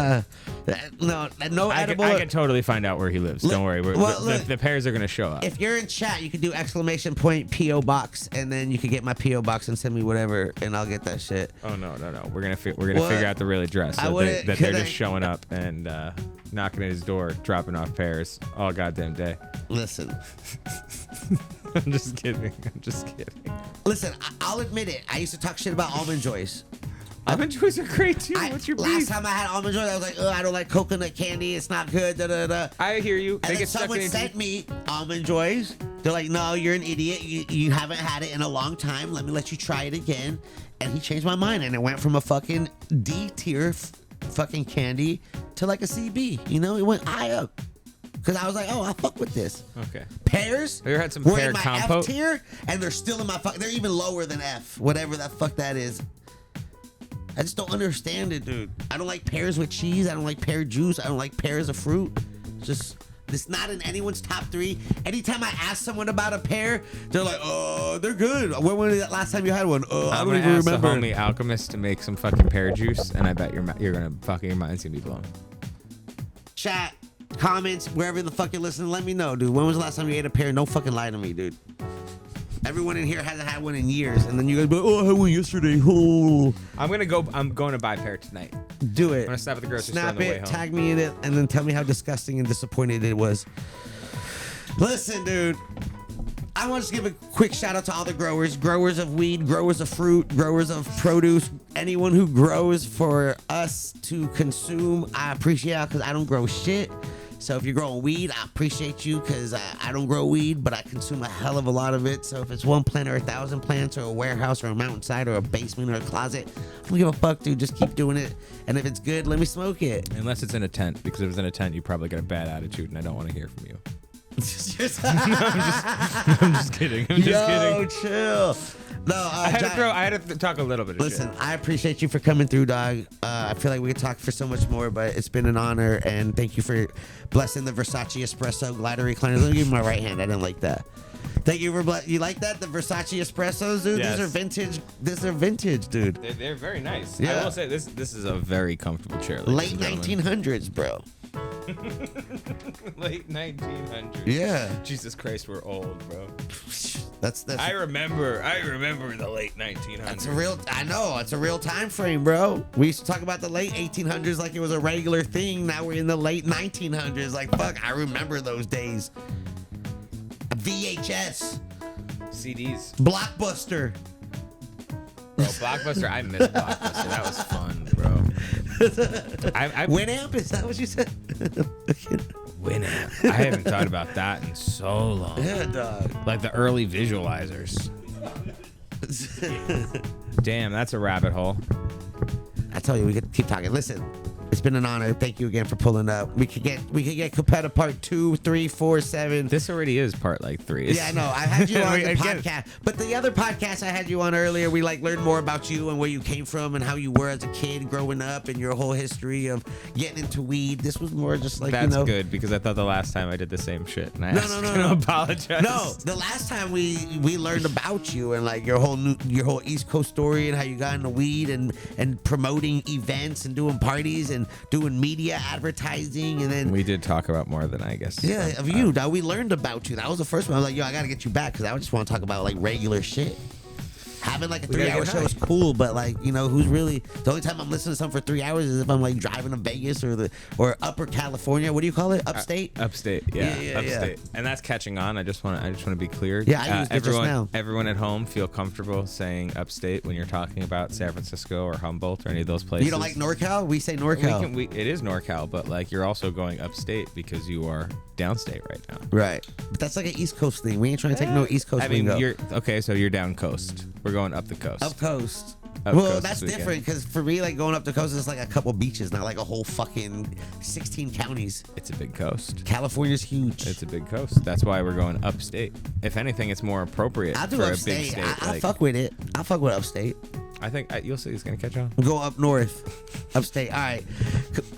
No I edible. can totally find out where he lives. Don't worry. The pears are gonna show up. If you're in chat, you can do exclamation point PO box, and then you can get my PO box and send me whatever, and I'll get that shit. Oh no. We're gonna What? figure out the real address. I So wouldn't- that they're could just I- showing up and knocking at his door, dropping off pears all goddamn day. Listen, I'm just kidding. listen. I'll admit it. I used to talk shit about almond joys. Almond joys are great too. What's your last beef? time I had almond joys, I was like, I don't like coconut candy. It's not good. Da, da, da. I hear you. And then someone sent me almond joys. They're like, no, you're an idiot. You haven't had it in a long time. Let me let you try it again. And he changed my mind, and it went from a fucking D tier fucking candy to like a CB. You know, it went high up. Because I was like, I fuck with this. Okay. Pears Have you ever had some were pear in my compote? F tier, and they're still in my they're even lower than F, whatever that fuck that is. I just don't understand it, dude. I don't like pears with cheese. I don't like pear juice. I don't like pears as a fruit. It's not in anyone's top 3. Anytime I ask someone about a pear, they're like, they're good. When was the last time you had one? I I'm don't gonna even ask remember. the homie Alchemist to make some fucking pear juice, and I bet you're gonna fucking your mind's gonna be blown. Chat, comments, wherever the fuck you're listening, let me know, dude. When was the last time you ate a pear? Don't fucking lie to me, dude. Everyone in here hasn't had one in years, and then you guys be like, I had one yesterday. Oh. I'm going to buy pear tonight. Do it. I'm gonna stop at the grocery store Snap on the way it, home. tag me in it, and then tell me how disgusting and disappointed it was. Listen, dude. I want to give a quick shout out to all the growers of weed, growers of fruit, growers of produce, anyone who grows for us to consume. I appreciate it because I don't grow shit. So if you're growing weed, I appreciate you because I don't grow weed, but I consume a hell of a lot of it. So if it's 1 plant or 1,000 plants or a warehouse or a mountainside or a basement or a closet, I don't give a fuck, dude. Just keep doing it. And if it's good, let me smoke it. Unless it's in a tent, because if it's in a tent, you probably get a bad attitude, and I don't want to hear from you. I'm just kidding. I'm just kidding. Chill. No, I had to talk a little bit of Listen, shit. I appreciate you for coming through, dog. I feel like we could talk for so much more, but it's been an honor, and thank you for blessing the Versace Espresso glider recliner. Let me give you my right hand. I didn't like that. Thank you for you like that? The Versace Espressos, dude? Yes. These are vintage. These are vintage, dude. They're very nice. Yeah. I will say this is a very comfortable chair. Late 1900s, bro. Late 1900s. Yeah. Jesus Christ, we're old, bro. That's I remember the late 1900s. That's a real. I know it's a real time frame, bro. We used to talk about the late 1800s like it was a regular thing. Now we're in the late 1900s. Like fuck, I remember those days. VHS, CDs. Blockbuster. Bro, Blockbuster, I miss Blockbuster. That was fun, bro. I Winamp, is that what you said? Winamp. I haven't thought about that in so long. Yeah, dog. Like the early visualizers. Damn, that's a rabbit hole. I tell you, we could keep talking. Listen, it's been an honor. Thank you again for pulling up. We could get Cappetta part 2, 3, 4, 7. This already is part like 3. Yeah, I know. I had you on the Again. podcast, but the other podcast I had you on earlier, we like learned more about you and where you came from and how you were as a kid growing up and your whole history of getting into weed. This was more just like That's you know. good because I thought the last time I did the same shit and I No, asked no, you no, to no. apologize. No, the last time we learned about you and like your whole East Coast story and how you got into weed and promoting events and doing parties and doing media advertising and then We did talk about more than I guess. yeah of you. Now we learned about you. That was the first one. I was like, yo, I gotta get you back because I just want to talk about like regular shit. Having like a We gotta 3-hour get show high. is cool, but like you know who's really the only time I'm listening to something for 3 hours is if I'm like driving to Vegas or Upper California. What do you call it? Upstate. Upstate, yeah, Yeah. upstate, and that's catching on. I just want to be clear. Yeah, I used it just everyone, now. Everyone at home feel comfortable saying upstate when you're talking about San Francisco or Humboldt or any of those places. You don't like NorCal? We say NorCal. It is NorCal, but like you're also going upstate because you are downstate right now. Right, but that's like an East Coast thing. We ain't trying to take no East Coast. I mean, lingo. you're okay. So you're down coast. We're going up the coast. Up coast. Up Well, coast that's this weekend. different because for me, like going up the coast is like a couple beaches, not like a whole fucking 16 counties. It's a big coast. California's huge. It's a big coast. That's why we're going upstate. If anything, it's more appropriate I'll do for a big upstate. state. I fuck with it. I fuck with upstate. I think you'll see it's gonna catch on. Go up north, upstate. All right,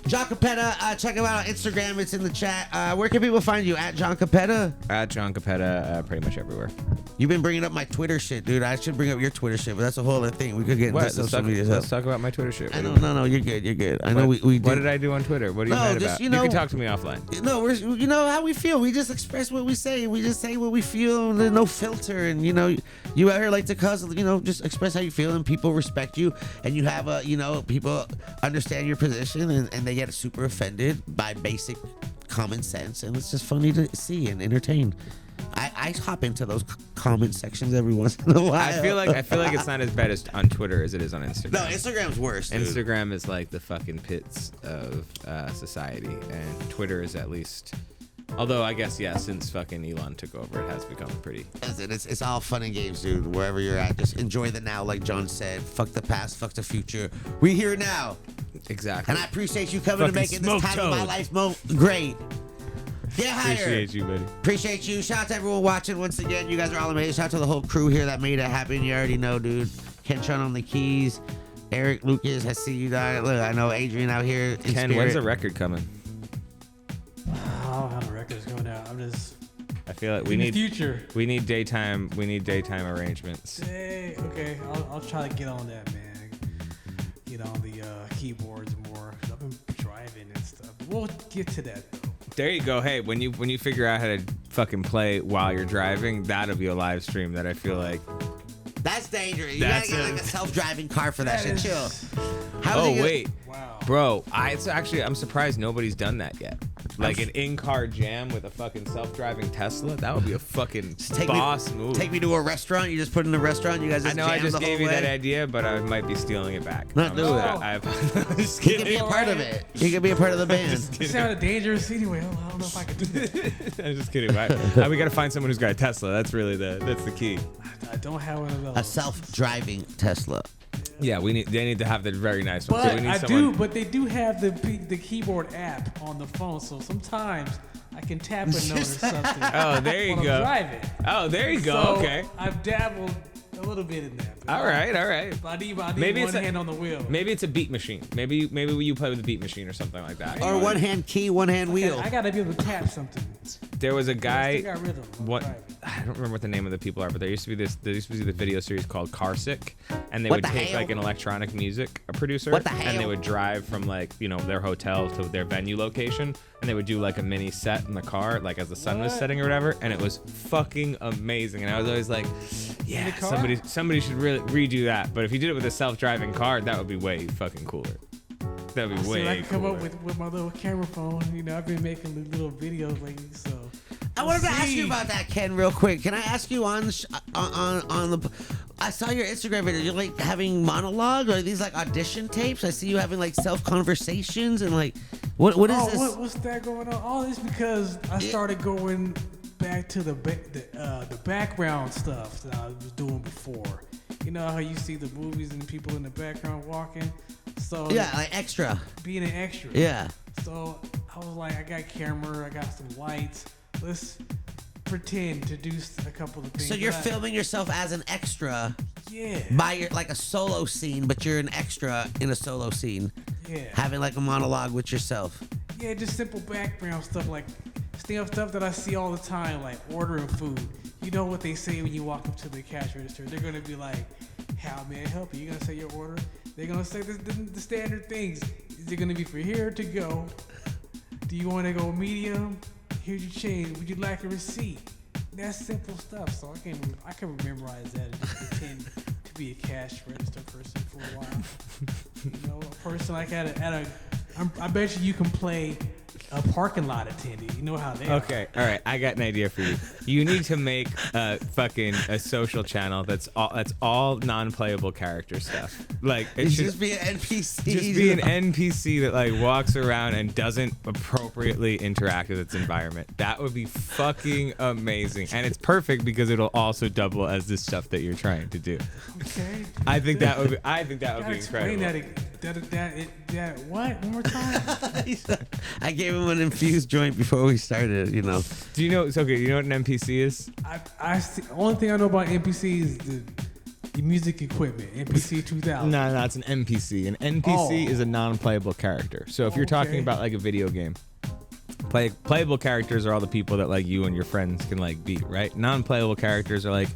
Jon Capetta. Check him out on Instagram. It's in the chat. Where can people find you? At Jon Capetta. At Jon Capetta, pretty much everywhere. You've been bringing up my Twitter shit, dude. I should bring up your Twitter shit, but that's a whole other thing. We could get into What? social media Let's stuff. talk about my Twitter shit. I don't. No. You're good. You're good. I know we What did. did I do on Twitter? What are you No, mad just, about? you know- can talk to me offline. No, we're you know how we feel. We just express what we say. We just say what we feel. And there's no filter. And you know, you out here like to cuss. You know, just express how you feel, and people respect you. And you have a, you know, people understand your position, and they get super offended by basic common sense. And it's just funny to see and entertain. I I hop into those comment sections every once in a while. I feel like it's not as bad as on Twitter as it is on Instagram. No, Instagram's worse. Dude. Instagram is like the fucking pits of society, and Twitter is at least. Although I guess since fucking Elon took over, it has become pretty. It's all fun and games, dude. Wherever you're at, just enjoy the now, like Jon said. Fuck the past, fuck the future. We here now. Exactly. And I appreciate you coming Fucking to making this time of my life great. Get higher. Appreciate you, buddy. Appreciate you. Shout out to everyone watching once again. You guys are all amazing. Shout out to the whole crew here that made it happen. You already know, dude. Kentron on the keys. Eric Lucas, I see you guys. Look, I know Adrian out here. In Ken, spirit. when's the record coming? I don't know how the record's going out. I'm just I feel like in the future. We need daytime arrangements. Hey, okay, I'll try to get on that, man. Get on the keyboards more. I've been driving and stuff. We'll get to that though. There you go. Hey, when you figure out how to fucking play while you're driving, that'll be a live stream that I feel like. That's dangerous. You That's gotta get like a self-driving car for that shit. Chill. Wait. Wow. Bro, I'm surprised nobody's done that yet. Like an in-car jam with a fucking self-driving Tesla, that would be a fucking boss move. Take me to a restaurant. You just put in a restaurant. You guys just I know jam I just the gave whole you way. that idea, but I might be stealing it back. Not do it. I'm just He kidding. can be a part of it. He can be a part of the band. It sounded dangerous anyway. I don't know if I could do that. I'm just kidding. We gotta find someone who's got a Tesla. That's really that's the key. I don't have one of those. A self-driving Tesla. Yeah, they need to have the very nice one. But So we need I someone. do. But they do have the keyboard app on the phone, so sometimes I can tap a note or something. Oh, there you while go. I'm driving. Oh, there you go. So Okay. I've dabbled a little bit in that. but All right. But I need Maybe one it's a- hand on the wheel. Maybe it's a beat machine. Maybe you play with a beat machine or something like that. Or one hand key, one hand wheel. I gotta be able to tap something. There was a I guy. still got rhythm. while What driving. I don't remember what the name of the people are, but there used to be this video series called Car Sick, and they What would the take hell? like an electronic music producer, What the and they hell? would drive from like their hotel to their venue location, and they would do like a mini set in the car, like as the sun was What? setting or whatever, and it was fucking amazing. And I was always like, yeah, car? somebody should really redo that. But if you did it with a self-driving car, that would be way fucking cooler. That would be See way what I can come cooler. up with my little camera phone. I've been making the little videos lately, so. I wanted to We'll ask you see. about that, Ken, real quick. Can I ask you on the? I saw your Instagram video. You're like having monologues, or are these like audition tapes? I see you having like self conversations and like, what is this? What's that going on? All this because I started going back to the background stuff that I was doing before. You know how you see the movies and people in the background walking? So Yeah, like extra. being an extra. Yeah. So I was like, I got camera, I got some lights. Let's pretend to do a couple of things. So you're But filming yourself as an extra Yeah. by your like a solo scene, but you're an extra in a solo scene, Yeah. having like a monologue with yourself. Yeah, just simple background stuff like stuff that I see all the time, like ordering food. You know what they say when you walk up to the cash register? They're gonna be like, "How may I help you?" You're gonna say your order. They're gonna say the standard things. Is it gonna be for here to go? Do you want to go medium? Here's your change. Would you like a receipt? That's simple stuff. So I can memorize that and just pretend to be a cash register person for a while. You know, a person like I bet you can play a parking lot attendant. You know how they are. Okay, all right. I got an idea for you. You need to make a social channel that's all non-playable character stuff. Like it should Just be an NPC. just be an NPC that like walks around and doesn't appropriately interact with its environment. That would be fucking amazing, and it's perfect because it'll also double as the stuff that you're trying to do. Okay. I think that would be Gotta explain incredible. that what? One more time. I gave him an infused joint before we started. You know. Do you know? It's okay. You know what an NPC is? I see, only thing I know about NPC is the music equipment. NPC 2000. No, it's an NPC. An NPC Oh. is a non-playable character. So if you're talking Okay. about like a video game, playable characters are all the people that like you and your friends can like beat, right? Non-playable characters are like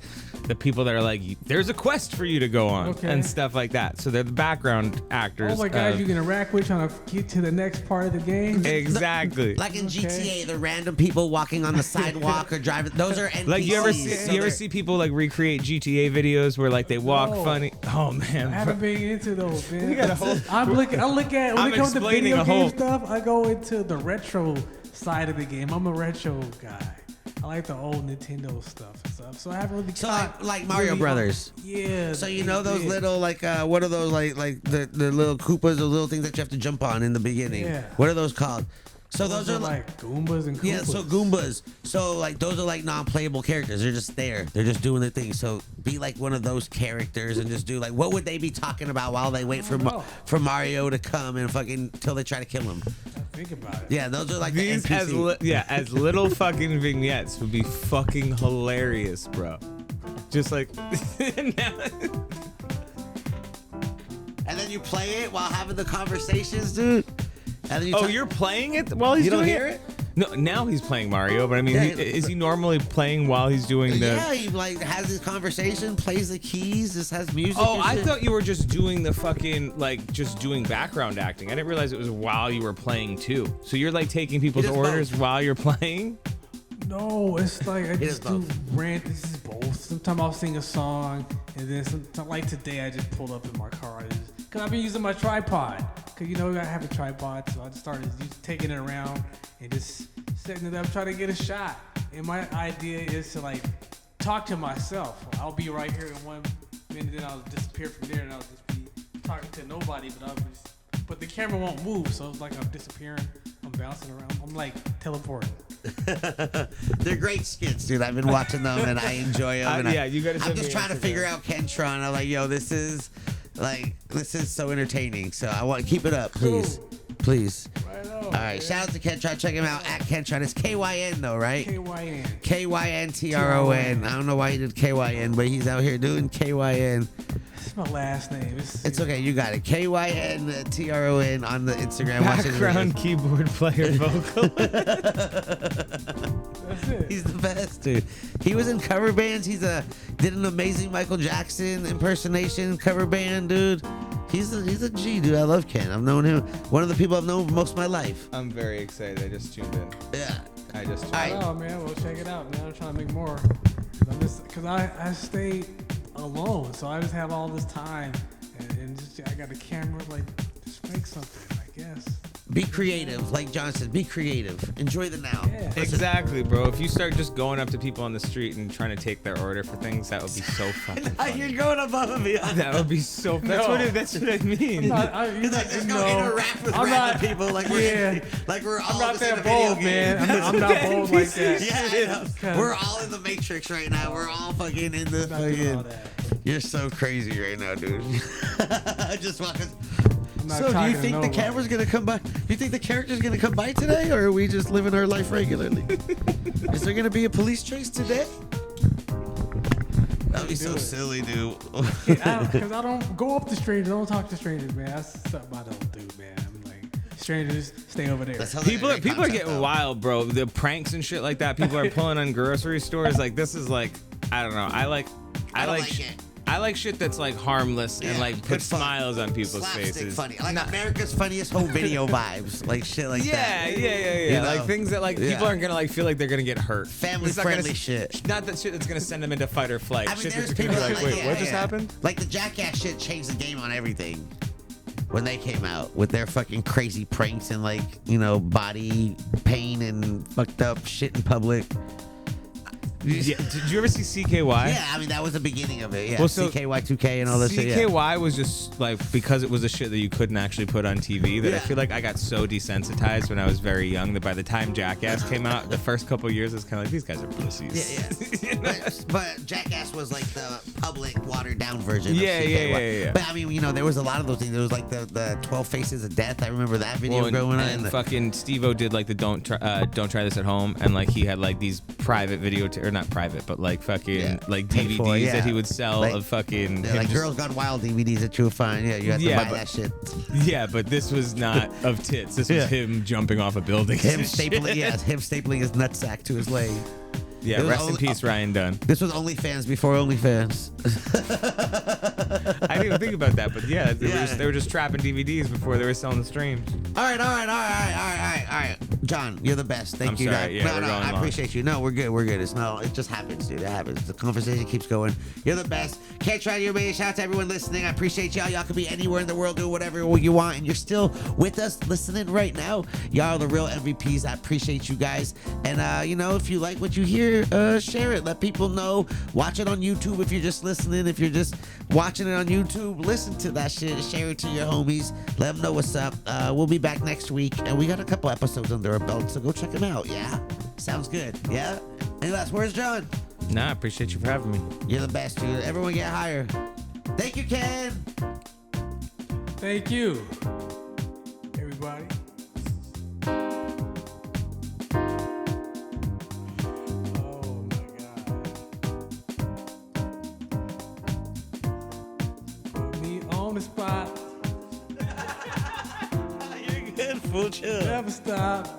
the people that are like, there's a quest for you to go on Okay. and stuff like that. So they're the background actors. Oh my gosh, of- you can interact with trying to get to the next part of the game. Exactly. Like in Okay. GTA, the random people walking on the sidewalk or driving. Those are NPCs. Like you ever So see people like recreate GTA videos where like they walk No. funny? Oh I man. haven't been into those, man. We got a whole- I look at when I'm it comes to explaining video a game whole- stuff. I go into the retro side of the game. I'm a retro guy. I like the old Nintendo stuff and stuff. So I haven't really So caught like Mario really Brothers. Yeah. So you know those little like what are those like the little Koopas, the little things that you have to jump on in the beginning? Yeah. What are those called? So those are like Goombas and Koopas. yeah, so Goombas. So like those are like non-playable characters. They're just there. They're just doing their thing. So be like one of those characters and just do like what would they be talking about while they wait for Mario to come and fucking till they try to kill him? Think about it. Yeah, those are like These the NPC. as little fucking vignettes would be fucking hilarious, bro. Just like And then you play it while having the conversations, dude. And then you you're playing it while he's You don't doing hear it? No, now he's playing Mario, but I mean, Yeah, is he normally playing while he's doing the? Yeah, he like has his conversation, plays the keys, just has music. Oh, and I shit. thought you were just doing the fucking like just doing background acting. I didn't realize it was while you were playing too. So you're like taking people's does orders both. while you're playing. No, it's like I just does do both. rant. This is both. Sometimes I'll sing a song, and then like today, I just pulled up in my car. Cause I've been using my tripod. Cause you know I have a tripod, so I just started just taking it around and just setting it up, trying to get a shot. And my idea is to like talk to myself. I'll be right here in 1 minute, then I'll disappear from there, and I'll just be talking to nobody. But the camera won't move, so it's like I'm disappearing. I'm bouncing around. I'm like teleporting. They're great skits, dude. I've been watching them and I enjoy them. And yeah, you gotta I'm send just me trying to Instagram. figure out Kentron. I'm like, yo, this is so entertaining. So I want keep it up, please, please. Right on. All right, shout out to Kentron. Check him out at Kentron. It's KYN though, right? KYN. KYNTRON. I don't know why he did KYN, but he's out here doing KYN. That's my last name. It's okay, you got it. KYNTRON on the Instagram. Watch his Background videos. keyboard player vocal. That's it. He's the best, dude. He was in cover bands. Did an amazing Michael Jackson impersonation cover band, dude. He's a G, dude. I love Ken. I've known him. One of the people I've known for most of my life. I'm very excited. I just tuned in. Yeah. I just. All right. Oh man, well check it out, man. I'm trying to make more. Cause I stay alone, so I just have all this time, and just I got a camera, like just make something, I guess. Be creative, like John said. Be creative. Enjoy the now. Yeah. Listen, Exactly, bro. If you start just going up to people on the street and trying to take their order for things, that would be so fucking You're funny. going above and beyond. That would be so. That's No. what I mean. You're He's like, let's go no, interact with I'm random not- people like yeah. we're all I'm not just in that a video bold, game. man. I'm not bold like that. Yeah, I know. 'Cause- We're all in the Matrix right now. We're all fucking in the I'm not doing all fucking. that. You're so crazy right now, dude. Just walking. I'm not So, do talking you to think the nobody. camera's gonna come by? Do you think the character's gonna come by today, or are we just living our life regularly? Is there gonna be a police chase today? That'd be so do it. silly, dude. Because I don't go up to strangers. I don't talk to strangers, man. That's something I don't do, man. I'm like, strangers, stay over there. That's how People they are concept, getting though. wild, bro. The pranks and shit like that. People are pulling on grocery stores. Like this is like, I don't know. I like don't like it. I like shit that's like harmless and Yeah, like good puts fun. smiles on people's Slapstick faces. funny. Like America's Funniest Home Video vibes. Like shit like Yeah, that. yeah. You know? Like things that like Yeah. people aren't gonna like feel like they're gonna get hurt. Family It's not gonna friendly s- shit. Not that shit that's gonna send them into fight or flight. I mean, Shit there's that's gonna people be that like, wait, yeah, what just yeah. happened? Like the Jackass shit changed the game on everything when they came out with their fucking crazy pranks and like, you know, body pain and fucked up shit in public. Yeah. Did you ever see CKY? Yeah, I mean that was the beginning of it. Yeah, Well, so CKY2K and all that shit. Yeah. CKY was just like because it was a shit that you couldn't actually put on TV that I Yeah. feel like I got so desensitized when I was very young that by the time Jackass came out, the first couple years it's kind of like these guys are pussies. Yeah, yeah. but Jackass was like the public watered down version. Yeah, of CKY. yeah. But I mean, you know, there was a lot of those things. There was like the 12 Faces of Death. I remember that video Well, going on. and the- fucking Steve-O did like the don't try this at home, and like he had like these private video or not private but like fucking Yeah. like Paid DVDs for, yeah. that he would sell Like- of fucking Yeah, him like just- Girls Gone Wild DVDs that you would find. Yeah, you had to Yeah, buy but- that shit. Yeah, but this was not of tits. This was Yeah. him jumping off a building. Him stapling, him stapling his nutsack to his leg. Yeah, It was rest in only- peace, Ryan Dunn. This was OnlyFans before OnlyFans. I didn't even think about that, but yeah, Yeah. they were just trapping DVDs before they were selling the streams. All right. Jon, you're the best. Thank I'm you. sorry. Yeah, no, we're going I long. appreciate you. No, we're good. It just happens, dude. It happens. The conversation keeps going. You're the best. Kentron, you're amazing. Shout out to everyone listening. I appreciate y'all. Y'all can be anywhere in the world, doing whatever you want, and you're still with us listening right now. Y'all are the real MVPs. I appreciate you guys. And if you like what you hear, share it. Let people know. Watch it on YouTube if you're just listening. If you're just watching it on YouTube, listen to that shit. Share it to your homies. Let them know what's up. We'll be back next week, and we got a couple episodes under our belt, so go check them out. Yeah, sounds good. Yeah. Any last words, Jon? Nah, I appreciate you for having me. You're the best, dude. Everyone get higher. Thank you, Ken. Thank you, everybody. Oh my God. Put me on the spot. You're good. Full chill. Never stop.